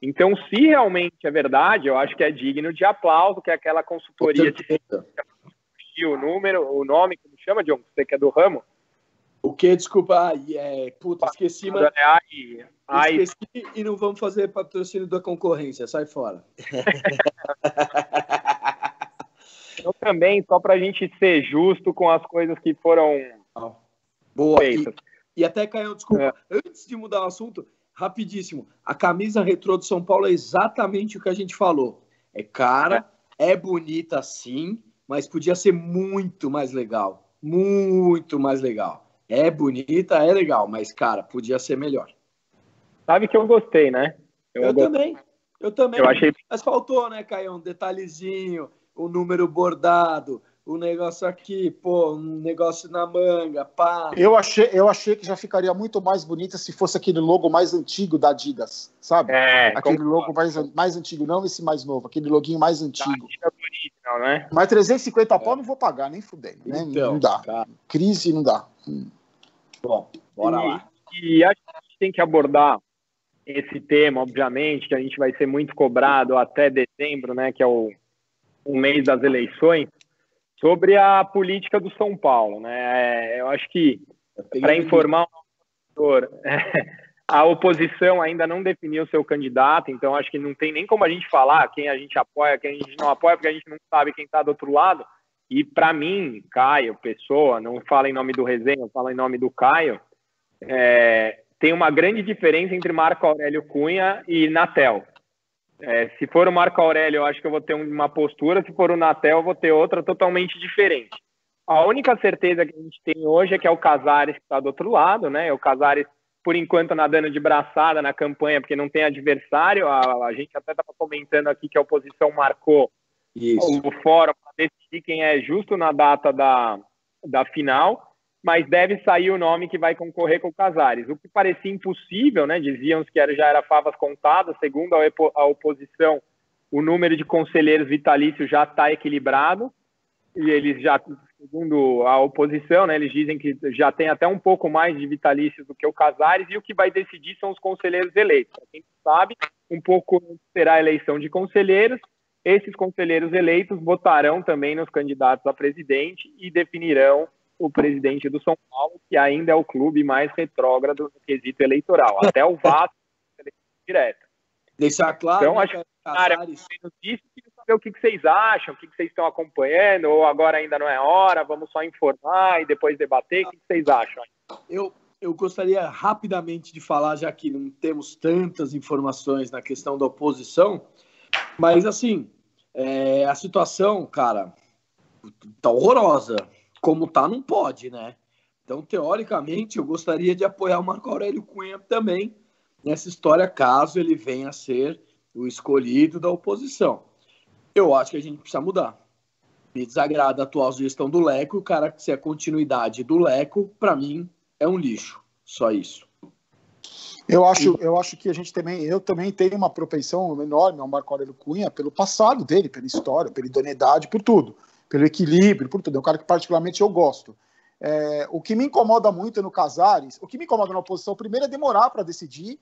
Então, se realmente é verdade, eu acho que é digno de aplauso, que é aquela consultoria de o número, o nome, como chama, John? Você que é do ramo? O que? Desculpa. Puta, esqueci, mas... Esqueci e não vamos fazer patrocínio da concorrência. Sai fora. Então, também, só para a gente ser justo com as coisas que foram feitas. E até, Caio, desculpa, antes de mudar o assunto, rapidíssimo, a camisa retrô de São Paulo é exatamente o que a gente falou. É cara, é bonita sim, mas podia ser muito mais legal. Muito mais legal. É bonita, é legal, mas, cara, podia ser melhor. Sabe que eu gostei, né? Eu também. Eu achei... Mas faltou, né, Caio? Um detalhezinho, um número bordado, um negócio aqui, pô, um negócio na manga, pá. Eu achei que já ficaria muito mais bonita se fosse aquele logo mais antigo da Adidas, sabe? Aquele logo mais antigo, não esse mais novo, aquele loguinho mais antigo. Não, né? Mas 350 pau não vou pagar, nem fudendo. Né? Então, não dá. Cara. Crise não dá. Bom, bora lá. E acho que a gente tem que abordar esse tema, obviamente, que a gente vai ser muito cobrado até dezembro, né, que é o mês das eleições, sobre a política do São Paulo, né? Eu acho que, para informar o auditor, a oposição ainda não definiu seu candidato, então acho que não tem nem como a gente falar quem a gente apoia, quem a gente não apoia, porque a gente não sabe quem está do outro lado. E, para mim, Caio, pessoa, não fala em nome do Resenha, fala em nome do Caio, tem uma grande diferença entre Marco Aurélio Cunha e Natel. Se for o Marco Aurélio, eu acho que eu vou ter uma postura, se for o Natel, eu vou ter outra totalmente diferente. A única certeza que a gente tem hoje é que é o Casares que está do outro lado, né? O Casares, por enquanto, nadando de braçada na campanha, porque não tem adversário. A gente até estava comentando aqui que a oposição marcou o fórum para decidir quem é justo na data da final, mas deve sair o nome que vai concorrer com o Casares. O que parecia impossível, né? Diziam que já era favas contadas. Segundo a oposição, o número de conselheiros vitalícios já está equilibrado. E eles já, segundo a oposição, né, eles dizem que já tem até um pouco mais de vitalícios do que o Casares, e o que vai decidir são os conselheiros eleitos. Para quem sabe, um pouco será a eleição de conselheiros. Esses conselheiros eleitos votarão também nos candidatos a presidente e definirão o presidente do São Paulo, que ainda é o clube mais retrógrado no quesito eleitoral. Até o Vasco direto. Deixar claro, então, acho que Casares... queria saber o que vocês acham, o que vocês estão acompanhando, ou agora ainda não é hora, vamos só informar e depois debater. O que vocês acham? Eu gostaria rapidamente de falar, já que não temos tantas informações na questão da oposição, mas assim, a situação, cara, tá horrorosa. Como tá, não pode, né? Então, teoricamente, eu gostaria de apoiar o Marco Aurélio Cunha também nessa história, caso ele venha a ser o escolhido da oposição. Eu acho que a gente precisa mudar. Me desagrada a atual gestão do Leco, o cara, se é continuidade do Leco, para mim, é um lixo. Só isso. Eu acho que eu também tenho uma propensão enorme ao Marco Aurélio Cunha pelo passado dele, pela história, pela idoneidade, por tudo. Pelo equilíbrio, por tudo. É um cara que particularmente eu gosto. O que me incomoda muito no Casares, o que me incomoda na oposição, primeiro é demorar para decidir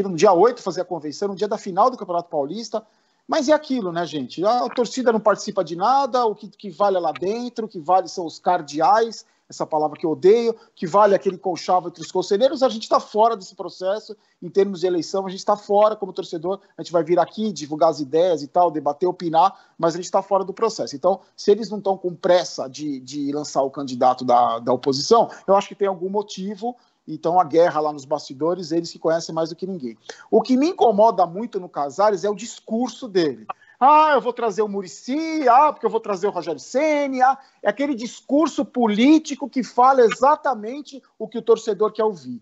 no dia 8 fazer a convenção, no dia da final do Campeonato Paulista, mas é aquilo, né, gente? A torcida não participa de nada, o que vale é lá dentro, o que vale são os cardeais, essa palavra que eu odeio, que vale aquele conchavo entre os conselheiros. A gente está fora desse processo, em termos de eleição, a gente está fora como torcedor, a gente vai vir aqui, divulgar as ideias e tal, debater, opinar, mas a gente está fora do processo. Então, se eles não estão com pressa de lançar o candidato da oposição, eu acho que tem algum motivo. Então, a guerra lá nos bastidores, eles que conhecem mais do que ninguém. O que me incomoda muito no Casares é o discurso dele. Eu vou trazer o Muricy, porque eu vou trazer o Rogério Ceni. É aquele discurso político que fala exatamente o que o torcedor quer ouvir.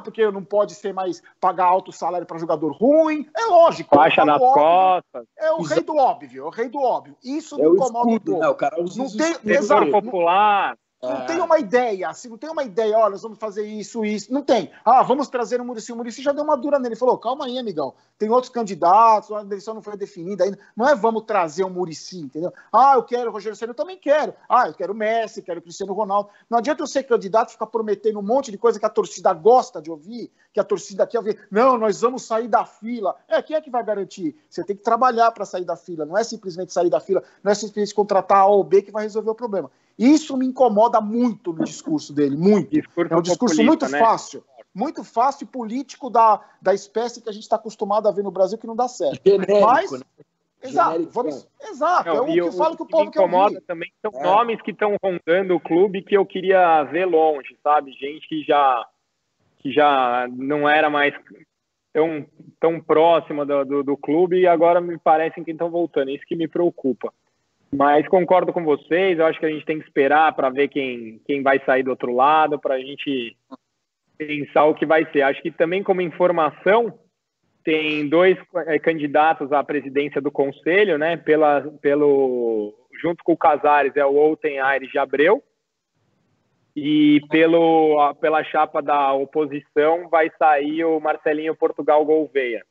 Porque não pode ser mais pagar alto salário para jogador ruim. É lógico. Faixa nas costas. É o rei do óbvio, Isso me incomoda um pouco. Né? O cara usa não tem exato popular. Não tem uma ideia, assim, não tem uma ideia, olha, nós vamos fazer isso, isso. Não tem. Vamos trazer o Muricy já deu uma dura nele. Ele falou, calma aí, amigão. Tem outros candidatos, a eleição não foi definida ainda. Não é vamos trazer o Muricy, entendeu? Eu quero o Rogério Ceni, eu também quero. Eu quero o Messi, quero o Cristiano Ronaldo. Não adianta eu ser candidato e ficar prometendo um monte de coisa que a torcida gosta de ouvir, que a torcida quer ouvir. Não, nós vamos sair da fila. Quem é que vai garantir? Você tem que trabalhar para sair da fila. Não é simplesmente sair da fila, não é simplesmente contratar A ou B que vai resolver o problema. Isso me incomoda muito no discurso dele, muito. É um discurso muito fácil, muito fácil e político da espécie que a gente está acostumado a ver no Brasil, que não dá certo. Genérico, mas, né? Exato, não, é o que eu falo que o povo quer ouvir. Incomoda também são nomes que estão rondando o clube que eu queria ver longe, sabe? Gente que já não era mais tão próxima do clube e agora me parecem que estão voltando. Isso que me preocupa. Mas concordo com vocês, eu acho que a gente tem que esperar para ver quem vai sair do outro lado, para a gente pensar o que vai ser. Acho que também, como informação, tem 2 candidatos à presidência do Conselho, né? Junto com o Casares é o Outen Aires de Abreu, e pela chapa da oposição vai sair o Marcelinho Portugal Gouveia.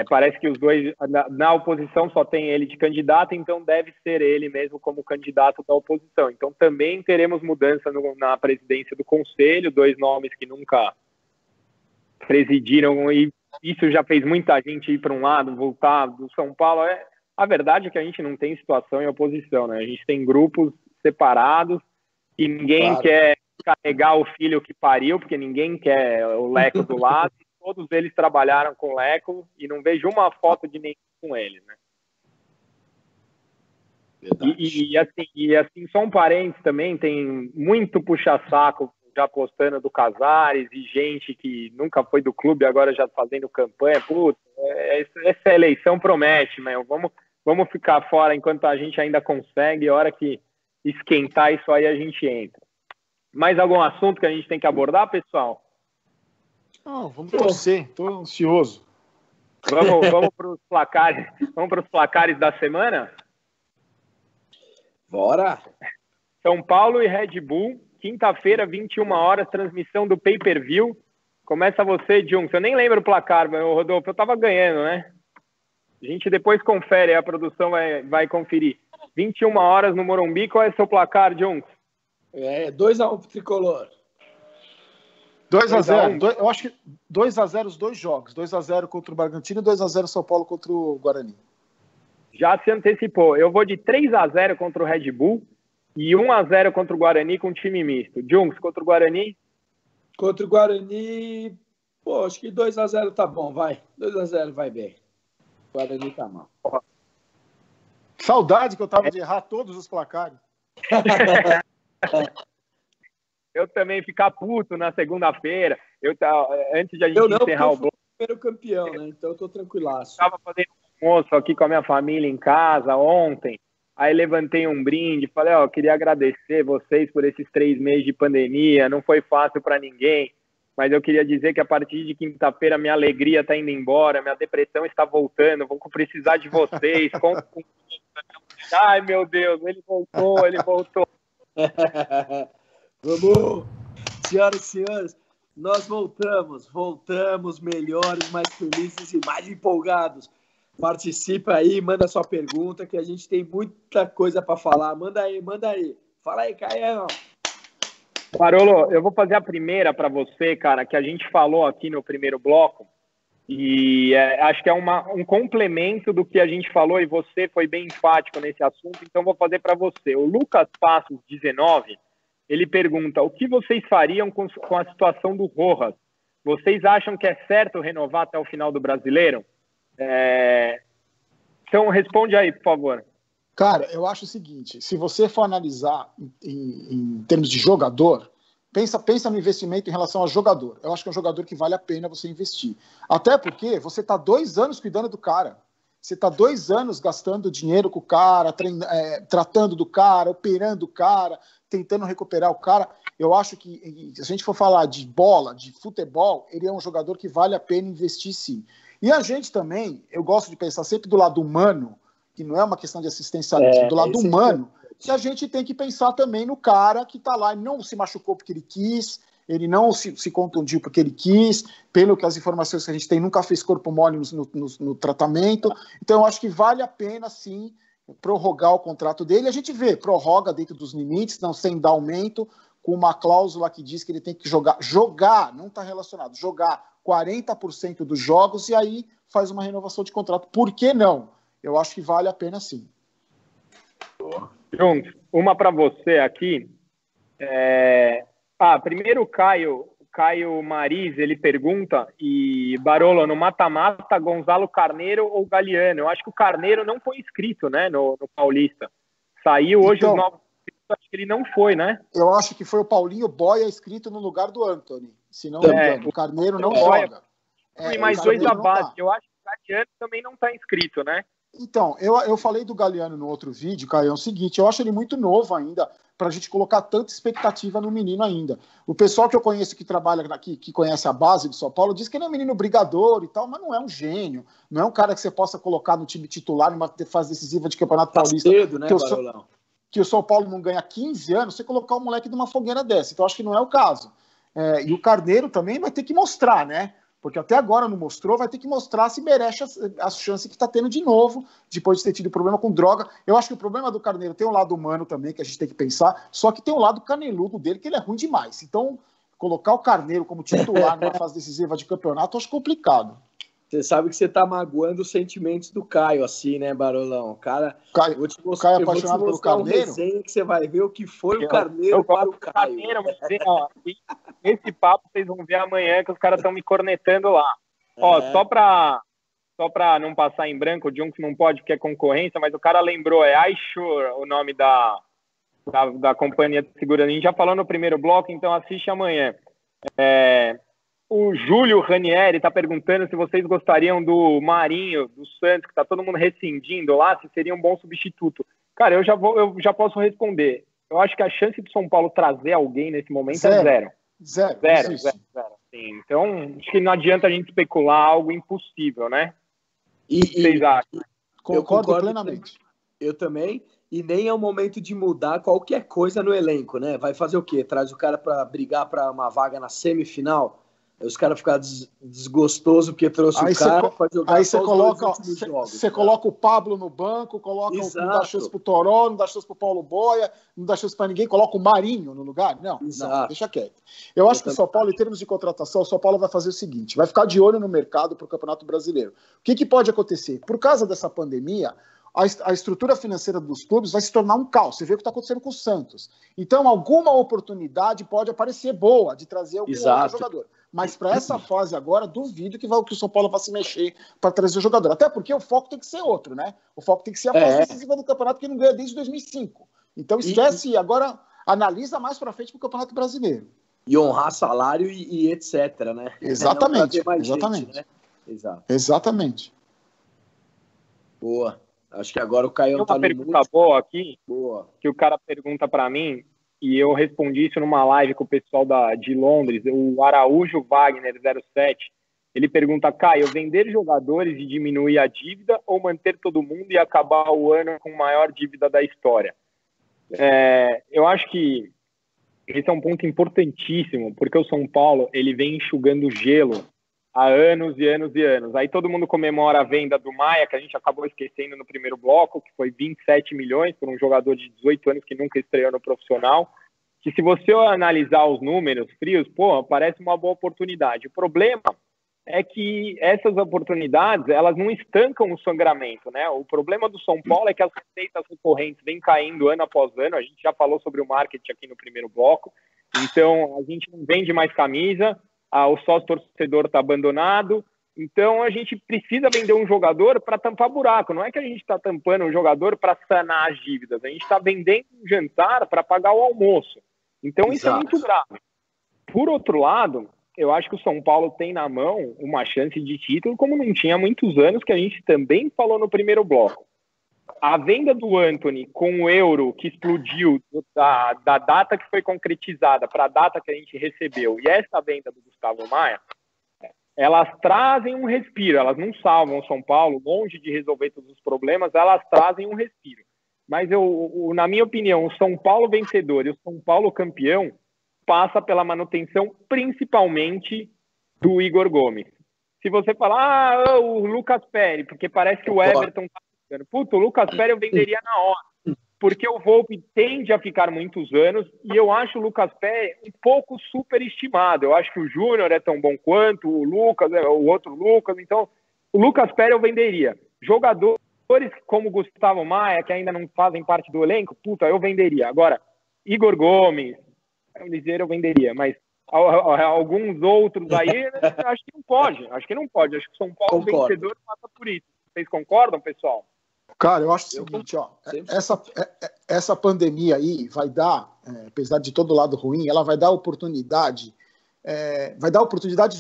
Parece que os dois, na oposição só tem ele de candidato, então deve ser ele mesmo como candidato da oposição. Então também teremos mudança na presidência do Conselho, 2 nomes que nunca presidiram, e isso já fez muita gente ir para um lado, voltar do São Paulo. A verdade é que a gente não tem situação em oposição, né? A gente tem grupos separados e ninguém quer carregar o filho que pariu, porque ninguém quer o Leco do lado. Todos eles trabalharam com o Leco e não vejo uma foto de nenhum com ele, né? E assim, só um parênteses também, tem muito puxa-saco já postando do Casares e gente que nunca foi do clube, agora já fazendo campanha. Putz, essa eleição promete, meu. Vamos ficar fora enquanto a gente ainda consegue, a hora que esquentar isso aí a gente entra. Mais algum assunto que a gente tem que abordar, pessoal? Não, vamos torcer, estou ansioso. Vamos para os placares. Vamos para os placares da semana? Bora! São Paulo e Red Bull, quinta-feira, 21 horas, transmissão do pay-per-view. Começa você, Junks. Eu nem lembro o placar, mas, Rodolfo, eu estava ganhando, né? A gente depois confere, a produção vai conferir. 21 horas no Morumbi, qual é o seu placar, Junks? 2-1 pro Tricolor. 2-0. Eu acho que 2-0 os 2 jogos. 2-0 contra o Bragantino e 2-0 São Paulo contra o Guarani. Já se antecipou. Eu vou de 3-0 contra o Red Bull e 1-0 contra o Guarani com time misto. Junks, contra o Guarani? Contra o Guarani, acho que 2-0 tá bom, vai. 2-0 vai bem. O Guarani tá mal. Saudade que eu tava de errar todos os placares. Eu também ficar puto na segunda-feira. Antes de a gente encerrar o bloco. Eu fui o primeiro campeão, né? Então eu tô tranquilaço. Eu estava fazendo almoço aqui com a minha família em casa ontem. Aí levantei um brinde, falei, queria agradecer vocês por esses 3 meses de pandemia. Não foi fácil para ninguém, mas eu queria dizer que a partir de quinta-feira minha alegria está indo embora, minha depressão está voltando. Vou precisar de vocês. Ai, meu Deus, ele voltou. Vamos, senhoras e senhores, nós voltamos melhores, mais felizes e mais empolgados. Participa aí, manda sua pergunta, que a gente tem muita coisa para falar. Manda aí. Fala aí, Caião. Parolo, eu vou fazer a primeira para você, cara, que a gente falou aqui no primeiro bloco, e acho que é um complemento do que a gente falou, e você foi bem enfático nesse assunto, então vou fazer para você. O Lucas Passos, 19, ele pergunta, o que vocês fariam com a situação do Rojas? Vocês acham que é certo renovar até o final do Brasileiro? Então, responde aí, por favor. Cara, eu acho o seguinte, se você for analisar em termos de jogador, pensa no investimento em relação ao jogador. Eu acho que é um jogador que vale a pena você investir. Até porque você está 2 anos cuidando do cara. Você está 2 anos gastando dinheiro com o cara, tratando do cara, operando o cara, tentando recuperar o cara. Eu acho que, se a gente for falar de bola, de futebol, ele é um jogador que vale a pena investir sim. E a gente também, eu gosto de pensar sempre do lado humano, que não é uma questão de assistencialismo, do lado humano, E a gente tem que pensar também no cara que está lá e não se machucou porque ele quis, ele não se contundiu porque ele quis, pelo que as informações que a gente tem, nunca fez corpo mole no tratamento. Então, eu acho que vale a pena, sim, prorrogar o contrato dele. A gente vê, prorroga dentro dos limites, não sem dar aumento, com uma cláusula que diz que ele tem que jogar, não está relacionado, jogar 40% dos jogos e aí faz uma renovação de contrato. Por que não? Eu acho que vale a pena, sim. Juntos, uma para você aqui. Primeiro o Caio Mariz, ele pergunta, e Barolo, no mata-mata, Gonzalo Carneiro ou Galeano? Eu acho que o Carneiro não foi inscrito, né, no Paulista. Saiu hoje então, os novos inscritos, acho que ele não foi, né? Eu acho que foi o Paulinho Boia inscrito no lugar do Anthony, se não me engano. O Carneiro não joga. E mais dois da base. Eu acho que o Galeano também não está inscrito, né? Então, eu falei do Galeano no outro vídeo, Caio, é o seguinte, eu acho ele muito novo ainda para a gente colocar tanta expectativa no menino ainda. O pessoal que eu conheço que trabalha aqui, que conhece a base do São Paulo, diz que ele é um menino brigador e tal, mas não é um gênio, não é um cara que você possa colocar no time titular numa fase decisiva de Campeonato Paulista. Cedo, né, que o São Paulo não ganha 15 anos, você colocar um moleque numa fogueira dessa. Então, acho que não é o caso. E o Carneiro também vai ter que mostrar, né? Porque até agora não mostrou, vai ter que mostrar se merece as chances que está tendo de novo, depois de ter tido problema com droga. Eu acho que o problema do Carneiro tem um lado humano também, que a gente tem que pensar, só que tem um lado caneludo dele, que ele é ruim demais. Então, colocar o Carneiro como titular numa fase decisiva de campeonato, eu acho complicado. Você sabe que você tá magoando os sentimentos do Caio, assim, né, Barolão? Cara, Caio, vou te mostrar, apaixonado pelo Carneiro? resenha que você vai ver o que foi o Carneiro para o Caio. Carneiro, mas, esse papo vocês vão ver amanhã que os caras estão me cornetando lá. Só pra não passar em branco, o Junks não pode porque é concorrência, mas o cara lembrou, iSure, o nome da companhia de segurança. A gente já falou no primeiro bloco, então assiste amanhã. O Júlio Ranieri está perguntando se vocês gostariam do Marinho, do Santos, que está todo mundo rescindindo lá, se seria um bom substituto. Cara, eu já posso responder. Eu acho que a chance do São Paulo trazer alguém nesse momento é zero. Zero. Sim, então, acho que não adianta a gente especular algo impossível, né? O que vocês acham? Concordo plenamente. Eu também. E nem é o momento de mudar qualquer coisa no elenco, né? Vai fazer o quê? Traz o cara para brigar para uma vaga na semifinal? Os caras ficam desgostosos porque trouxe o cara para jogar. Aí você coloca o Pablo no banco, não dá chance pro Toró, não dá chance pro Paulo Boia, não dá chance para ninguém, coloca o Marinho no lugar. Não, deixa quieto. Eu acho que o São Paulo, em termos de contratação, o São Paulo vai fazer o seguinte, vai ficar de olho no mercado para o Campeonato Brasileiro. O que pode acontecer? Por causa dessa pandemia, a estrutura financeira dos clubes vai se tornar um caos. Você vê o que está acontecendo com o Santos. Então, alguma oportunidade pode aparecer boa de trazer algum outro jogador. Mas para essa fase agora, duvido que o São Paulo vá se mexer para trazer o jogador. Até porque o foco tem que ser outro, né? O foco tem que ser a fase decisiva do campeonato que não ganha desde 2005. Então, esquece agora, analisa mais para frente para o Campeonato Brasileiro. E honrar salário e etc, né? Exatamente. Gente, né? Exatamente. Boa. Acho que agora o Caio tá no mundo. Tem uma pergunta boa aqui, que o cara pergunta para mim, e eu respondi isso numa live com o pessoal de Londres, o Araújo Wagner 07. Ele pergunta, Caio, vender jogadores e diminuir a dívida ou manter todo mundo e acabar o ano com a maior dívida da história? Eu acho que esse é um ponto importantíssimo, porque o São Paulo ele vem enxugando gelo há anos e anos e anos. Aí todo mundo comemora a venda do Maia, que a gente acabou esquecendo no primeiro bloco, que foi 27 milhões por um jogador de 18 anos que nunca estreou no profissional. Que se você analisar os números frios, parece uma boa oportunidade. O problema é que essas oportunidades, elas não estancam o sangramento, né? O problema do São Paulo é que as receitas recorrentes vêm caindo ano após ano. A gente já falou sobre o marketing aqui no primeiro bloco. Então, a gente não vende mais camisa, o sócio-torcedor está abandonado. Então, a gente precisa vender um jogador para tampar buraco. Não é que a gente está tampando um jogador para sanar as dívidas. A gente está vendendo um jantar para pagar o almoço. Então, isso é muito grave. Por outro lado, eu acho que o São Paulo tem na mão uma chance de título, como não tinha há muitos anos, que a gente também falou no primeiro bloco. A venda do Anthony com o euro que explodiu da data que foi concretizada para a data que a gente recebeu, e essa venda do Gustavo Maia, elas trazem um respiro, elas não salvam o São Paulo, longe de resolver todos os problemas, elas trazem um respiro. Mas na minha opinião, o São Paulo vencedor e o São Paulo campeão passa pela manutenção principalmente do Igor Gomes. Se você falar, o Lucas Perry, porque parece que o Everton tá ficando. Puta, o Lucas Perry eu venderia na hora. Porque o Volpi tende a ficar muitos anos e eu acho o Lucas Perry um pouco superestimado. Eu acho que o Júnior é tão bom quanto o Lucas, o outro Lucas. Então, o Lucas Perry eu venderia. Jogadores como o Gustavo Maia, que ainda não fazem parte do elenco, puta, eu venderia. Agora, Igor Gomes, eu venderia, mas alguns outros aí, acho que não pode. Acho que o São Paulo vencedor passa por isso. Vocês concordam, pessoal? Cara, eu acho o seguinte, ó, essa pandemia aí vai dar, apesar de todo lado ruim, ela vai dar oportunidades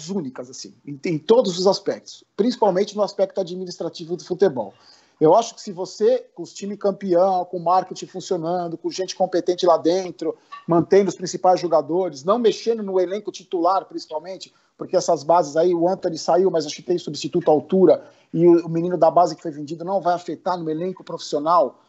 únicas, assim, em todos os aspectos, principalmente no aspecto administrativo do futebol. Eu acho que se você, com os times campeão, com o marketing funcionando, com gente competente lá dentro, mantendo os principais jogadores, não mexendo no elenco titular, principalmente, porque essas bases aí, o Antony saiu, mas acho que tem substituto à altura, e o menino da base que foi vendido não vai afetar no elenco profissional,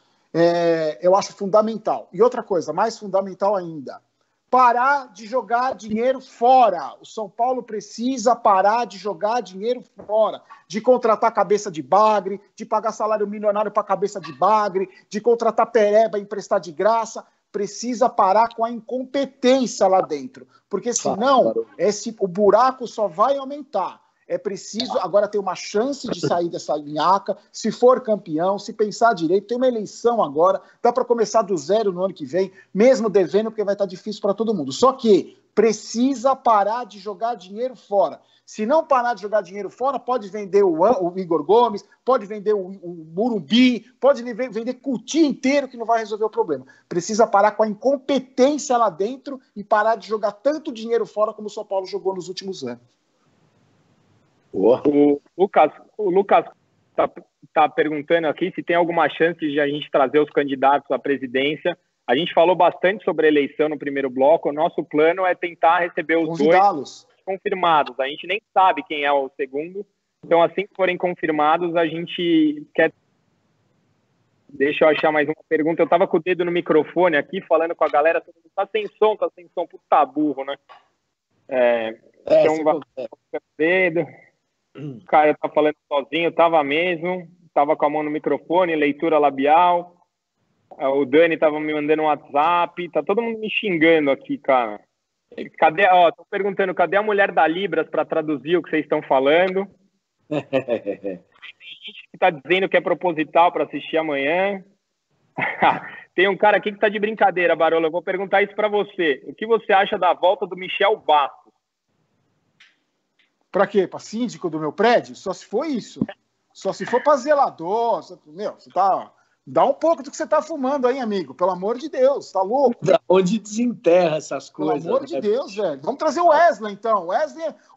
eu acho fundamental. E outra coisa, mais fundamental ainda, parar de jogar dinheiro fora. O São Paulo precisa parar de jogar dinheiro fora, de contratar cabeça de bagre, de pagar salário milionário para cabeça de bagre, de contratar pereba e emprestar de graça. Precisa parar com a incompetência lá dentro, porque senão o buraco só vai aumentar. É preciso agora ter uma chance de sair dessa linhaca, se for campeão, se pensar direito, tem uma eleição agora, dá para começar do zero no ano que vem, mesmo devendo, porque vai estar difícil para todo mundo. Só que precisa parar de jogar dinheiro fora. Se não parar de jogar dinheiro fora, pode vender o Igor Gomes, pode vender o Morumbi, pode vender Coutinho inteiro que não vai resolver o problema. Precisa parar com a incompetência lá dentro e parar de jogar tanto dinheiro fora como o São Paulo jogou nos últimos anos. O Lucas tá perguntando aqui se tem alguma chance de a gente trazer os candidatos à presidência. A gente falou bastante sobre a eleição no primeiro bloco. O nosso plano é tentar receber os dois confirmados. A gente nem sabe quem é o segundo. Então, assim que forem confirmados, a gente quer... Deixa eu achar mais uma pergunta. Eu tava com o dedo no microfone aqui, falando com a galera. Tá sem som, puta burro, né? Então, vai com o dedo... O cara tá falando sozinho, tava mesmo, tava com a mão no microfone, leitura labial. O Dani tava me mandando um WhatsApp, tá todo mundo me xingando aqui, cara. Tô perguntando, cadê a mulher da Libras para traduzir o que vocês estão falando? Tem gente que tá dizendo que é proposital para assistir amanhã. Tem um cara aqui que tá de brincadeira, Barolo, eu vou perguntar isso para você. O que você acha da volta do Michel Bastos? Para quê? Para síndico do meu prédio? Só se for isso. Só se for para zelador. Você tá... Dá um pouco do que você tá fumando aí, amigo. Pelo amor de Deus, tá louco? Da onde desenterra essas coisas? Pelo amor de Deus, velho. Vamos trazer o Wesley, então.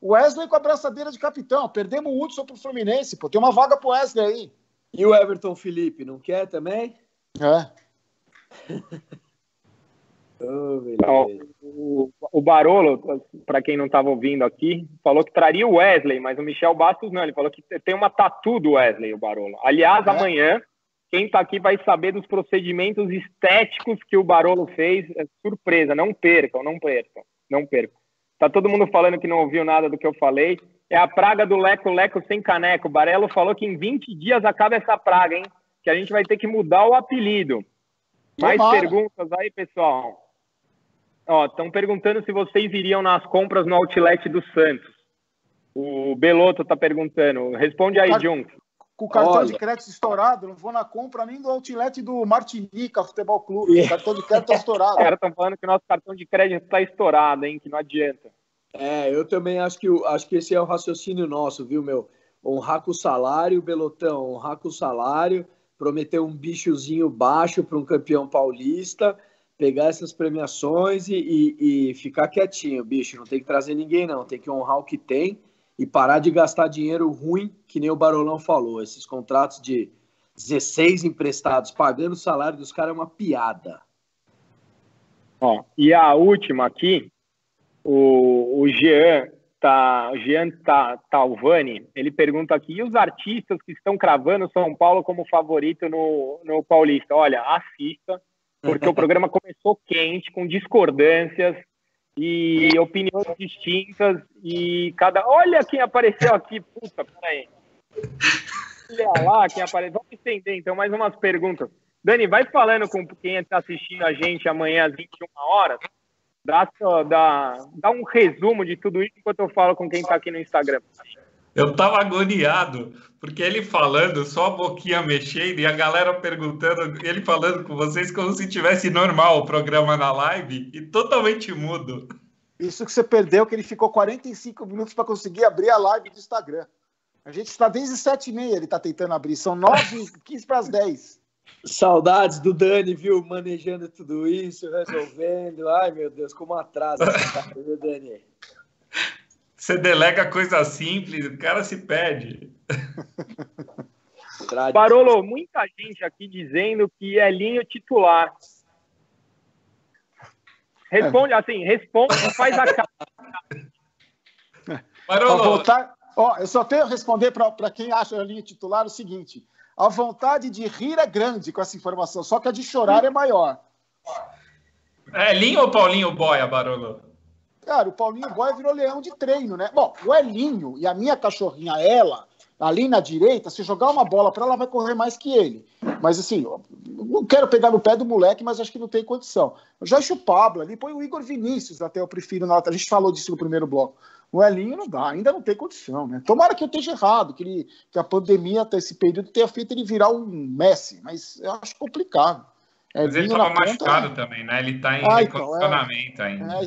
O Wesley com a braçadeira de capitão. Perdemos o Hudson pro Fluminense, pô. Tem uma vaga pro Wesley aí. E o Everton Felipe, não quer também? O Barolo, para quem não estava ouvindo aqui, falou que traria o Wesley, mas o Michel Bastos não. Ele falou que tem uma tatu do Wesley, o Barolo. Aliás, amanhã, quem está aqui vai saber dos procedimentos estéticos que o Barolo fez. É surpresa, não percam. Tá todo mundo falando que não ouviu nada do que eu falei. É a praga do leco-leco sem caneco. O Barelo falou que em 20 dias acaba essa praga, hein? Que a gente vai ter que mudar o apelido. Mais perguntas aí, pessoal? Estão perguntando se vocês iriam nas compras no Outlet do Santos. O Beloto está perguntando. Responde aí, Junks. Com o cartão de crédito estourado, não vou na compra nem do Outlet do Martinica Futebol Clube. O cartão de crédito está estourado. Os caras estão falando que o nosso cartão de crédito está estourado, hein? Que não adianta. Eu também acho que esse é o raciocínio nosso, viu, meu? Honrar com o salário, Belotão, honrar com o salário, prometer um bichozinho baixo para um campeão paulista, pegar essas premiações e ficar quietinho, bicho. Não tem que trazer ninguém, não. Tem que honrar o que tem e parar de gastar dinheiro ruim, que nem o Barolão falou. Esses contratos de 16 emprestados pagando o salário dos caras é uma piada. E a última aqui, o Jean Talvani, ele pergunta aqui, e os artistas que estão cravando São Paulo como favorito no Paulista? Olha, assista, porque o programa começou quente, com discordâncias e opiniões distintas, e cada... Olha quem apareceu aqui, puta, peraí. Olha lá quem apareceu. Vamos estender, então, mais umas perguntas. Dani, vai falando com quem está assistindo a gente amanhã às 21 horas. Dá um resumo de tudo isso enquanto eu falo com quem está aqui no Instagram. Eu tava agoniado, porque ele falando, só a boquinha mexendo, e a galera perguntando, ele falando com vocês como se tivesse normal o programa na live, e totalmente mudo. Isso que você perdeu, que ele ficou 45 minutos para conseguir abrir a live do Instagram. A gente está desde 7h30, ele está tentando abrir, são 9h15 para as 10. Saudades do Dani, viu? Manejando tudo isso, resolvendo. Ai, meu Deus, como atrasa esse cara, viu, Dani? Você delega coisa simples, o cara se perde. Barolo, muita gente aqui dizendo que Elinho titular. Responde assim, faz a cara. Barolo. Eu só tenho a responder para quem acha Elinho titular o seguinte: a vontade de rir é grande com essa informação, só que a de chorar é maior. É Elinho ou Paulinho Boia, Barolo? Cara, o Paulinho Boia virou leão de treino, né? Bom, o Elinho e a minha cachorrinha, ela, ali na direita, se jogar uma bola para ela, vai correr mais que ele. Mas assim, eu não quero pegar no pé do moleque, mas acho que não tem condição. Eu já acho o Pablo ali, põe o Igor Vinícius, até eu prefiro. A gente falou disso no primeiro bloco. O Elinho não dá, ainda não tem condição, né? Tomara que eu esteja errado, que a pandemia, até esse período, tenha feito ele virar um Messi, mas eu acho complicado. Mas ele estava machucado também, né? Ele está em recondicionamento ainda.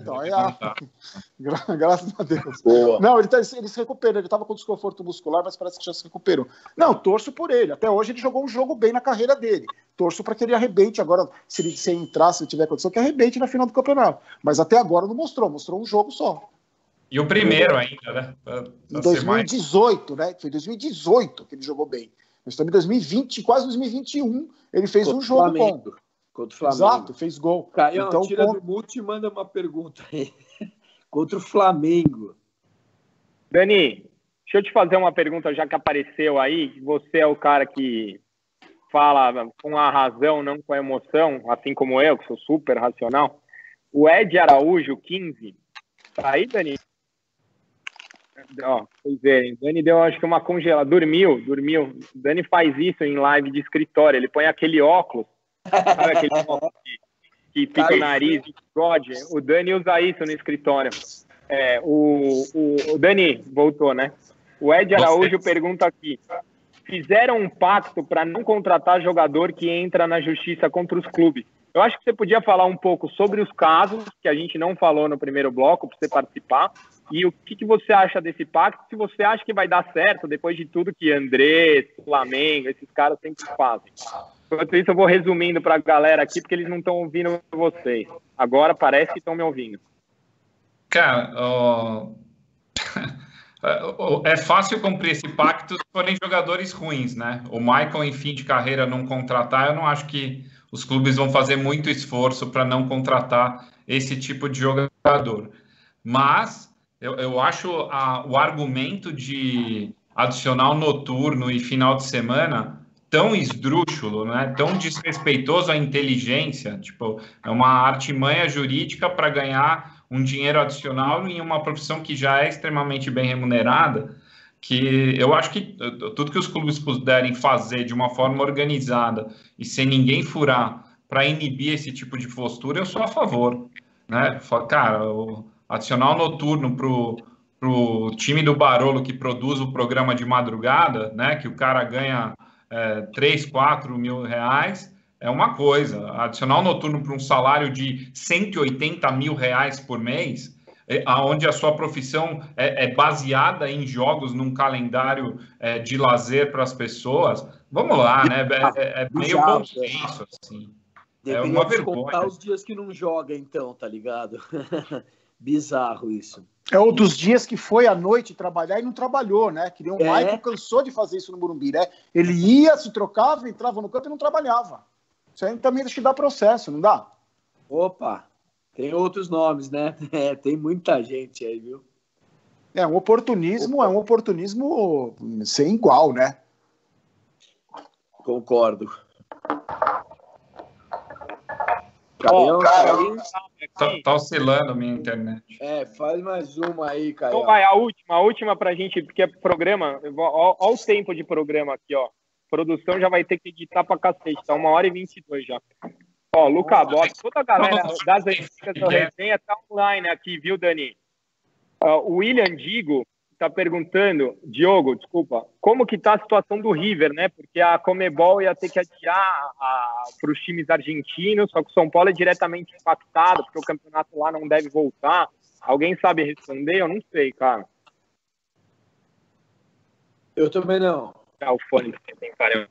Graças a Deus. Boa. Não, ele se recuperou. Ele estava com desconforto muscular, mas parece que já se recuperou. Não, torço por ele. Até hoje ele jogou um jogo bem na carreira dele. Torço para que ele arrebente agora, se ele entrar, se tiver condição, que arrebente na final do campeonato. Mas até agora não mostrou um jogo só. E o primeiro ainda, né? Em 2018, né? Foi em 2018 que ele jogou bem. Nós estamos em 2020, quase 2021, ele fez um jogo bom. Contra o Flamengo. Exato, fez gol. Caião, então, tira do mute e manda uma pergunta aí. Contra o Flamengo. Dani, deixa eu te fazer uma pergunta, já que apareceu aí. Você é o cara que fala com a razão, não com a emoção, assim como eu, que sou super racional. O Ed Araújo, 15. Tá aí, Dani? Ó, vocês verem. Dani deu, acho que uma congelada. Dormiu. Dani faz isso em live de escritório. Ele põe aquele óculos. Sabe aquele óculos que pica o nariz e bigode? O Dani usa isso no escritório. O Dani voltou, né? O Ed Araújo pergunta aqui: fizeram um pacto para não contratar jogador que entra na justiça contra os clubes? Eu acho que você podia falar um pouco sobre os casos que a gente não falou no primeiro bloco, para você participar, e o que você acha desse pacto, se você acha que vai dar certo depois de tudo que Andrés, Flamengo, esses caras sempre fazem. Enquanto isso, eu vou resumindo para a galera aqui, porque eles não estão ouvindo vocês. Agora parece que estão me ouvindo. Cara, é fácil cumprir esse pacto se forem jogadores ruins, né? O Michael, em fim de carreira, não contratar, eu não acho que os clubes vão fazer muito esforço para não contratar esse tipo de jogador. Mas eu acho o argumento de adicional noturno e final de semana tão esdrúxulo, né? Tão desrespeitoso à inteligência. Tipo, é uma artimanha jurídica para ganhar um dinheiro adicional em uma profissão que já é extremamente bem remunerada, que eu acho que tudo que os clubes puderem fazer de uma forma organizada e sem ninguém furar para inibir esse tipo de postura, eu sou a favor, né? Cara, o adicional noturno pro time do Barolo que produz o programa de madrugada, né? Que o cara ganha 3, 4 mil reais, é uma coisa. Adicional noturno para um salário de 180 mil reais por mês, onde a sua profissão é baseada em jogos, num calendário de lazer para as pessoas. Vamos lá, né? É meio bom senso, assim. É uma vergonha. Contar os dias que não joga, então, tá ligado? Bizarro isso. É um dos dias que foi à noite trabalhar e não trabalhou, né? Que nem o Michael cansou de fazer isso no Morumbi, né? Ele ia, se trocava, entrava no campo e não trabalhava. Isso aí também acho que dá processo, não dá? Opa, tem outros nomes, né? Tem muita gente aí, viu? É um oportunismo sem igual, né? Concordo. Tá oscilando a minha internet. Faz mais uma aí, Caio. Então vai, a última pra gente, porque é programa, ó o tempo de programa aqui, ó. Produção já vai ter que editar pra cacete, tá 1h22 já. Ó, Luca Botta, toda a galera das antigas do Resenha tá online aqui, viu, Dani? O William Digo tá perguntando, Diogo, desculpa, como que tá a situação do River, né? Porque a Conmebol ia ter que adiar para os times argentinos, só que o São Paulo é diretamente impactado, porque o campeonato lá não deve voltar. Alguém sabe responder? Eu não sei, cara. Eu também não. O fone que tem, cara.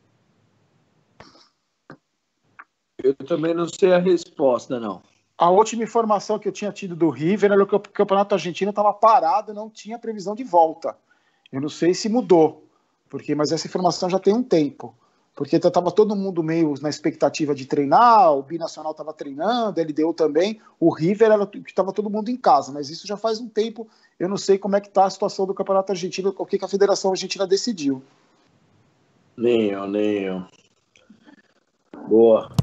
Eu também não sei a resposta, não. A última informação que eu tinha tido do River era que o campeonato argentino estava parado, não tinha previsão de volta. Eu não sei se mudou, mas essa informação já tem um tempo. Porque estava todo mundo meio na expectativa de treinar, o Binacional estava treinando, a LDU também, o River estava todo mundo em casa, mas isso já faz um tempo. Eu não sei como é que está a situação do campeonato argentino, o que a Federação Argentina decidiu. Nem eu. Boa.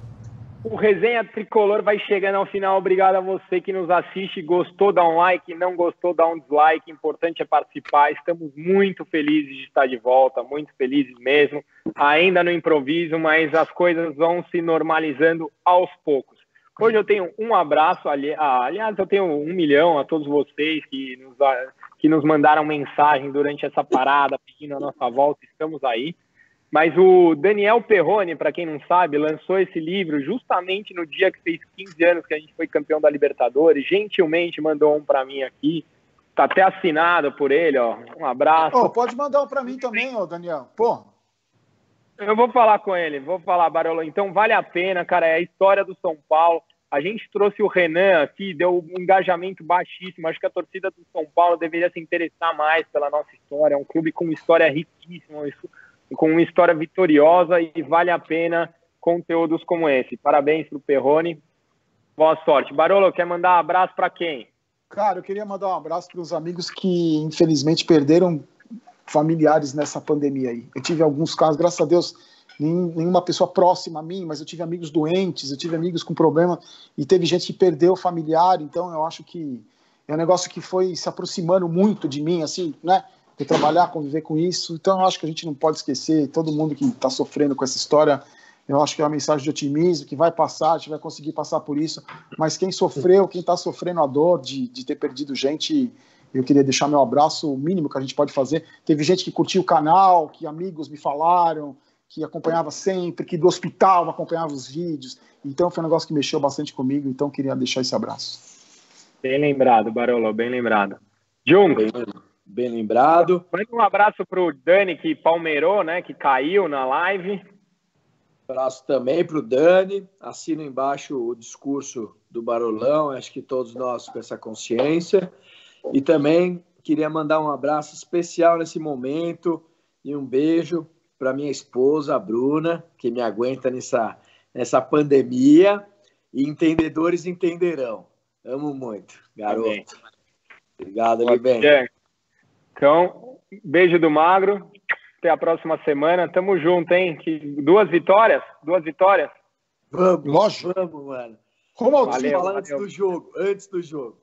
O Resenha Tricolor vai chegando ao final. Obrigado a você que nos assiste. Gostou, dá um like. Não gostou, dá um dislike. Importante é participar. Estamos muito felizes de estar de volta. Muito felizes mesmo. Ainda no improviso, mas as coisas vão se normalizando aos poucos. Hoje eu tenho um abraço. Aliás, eu tenho 1 milhão a todos vocês que nos mandaram mensagem durante essa parada, pedindo a nossa volta. Estamos aí. Mas o Daniel Perrone, para quem não sabe, lançou esse livro justamente no dia que fez 15 anos que a gente foi campeão da Libertadores. Gentilmente mandou um para mim aqui. Tá até assinado por ele, ó. Um abraço. Pode mandar um para mim também, Daniel. Pô. Eu vou falar com ele, Barolo. Então vale a pena, cara. É a história do São Paulo. A gente trouxe o Renan aqui, deu um engajamento baixíssimo. Acho que a torcida do São Paulo deveria se interessar mais pela nossa história. É um clube com uma história riquíssima, com uma história vitoriosa, e vale a pena conteúdos como esse. Parabéns pro Perrone. Boa sorte. Barolo, quer mandar um abraço para quem? Cara, eu queria mandar um abraço para os amigos que, infelizmente, perderam familiares nessa pandemia aí. Eu tive alguns casos, graças a Deus, nenhuma pessoa próxima a mim, mas eu tive amigos doentes, eu tive amigos com problema, e teve gente que perdeu familiar, então eu acho que é um negócio que foi se aproximando muito de mim, assim, né? De trabalhar, conviver com isso. Então eu acho que a gente não pode esquecer, todo mundo que está sofrendo com essa história, eu acho que é uma mensagem de otimismo, que vai passar, a gente vai conseguir passar por isso, mas quem sofreu, quem está sofrendo a dor de ter perdido gente, eu queria deixar meu abraço, o mínimo que a gente pode fazer. Teve gente que curtiu o canal, que amigos me falaram, que acompanhava sempre, que do hospital acompanhava os vídeos, então foi um negócio que mexeu bastante comigo, então queria deixar esse abraço. Bem lembrado, Barolo, bem lembrado. Jung, bem lembrado. Manda um abraço pro Dani, que palmeirou, né? Que caiu na live. Abraço também pro Dani. Assino embaixo o discurso do Barolão. Acho que todos nós com essa consciência. E também queria mandar um abraço especial nesse momento e um beijo para minha esposa, a Bruna, que me aguenta nessa pandemia. E entendedores entenderão. Amo muito, garoto. Amém. Obrigado, Libem. Então, beijo do Magro. Até a próxima semana. Tamo junto, hein? 2 vitórias? 2 vitórias? Vamos, lógico. Vamos, mano. Como valeu, antes do jogo.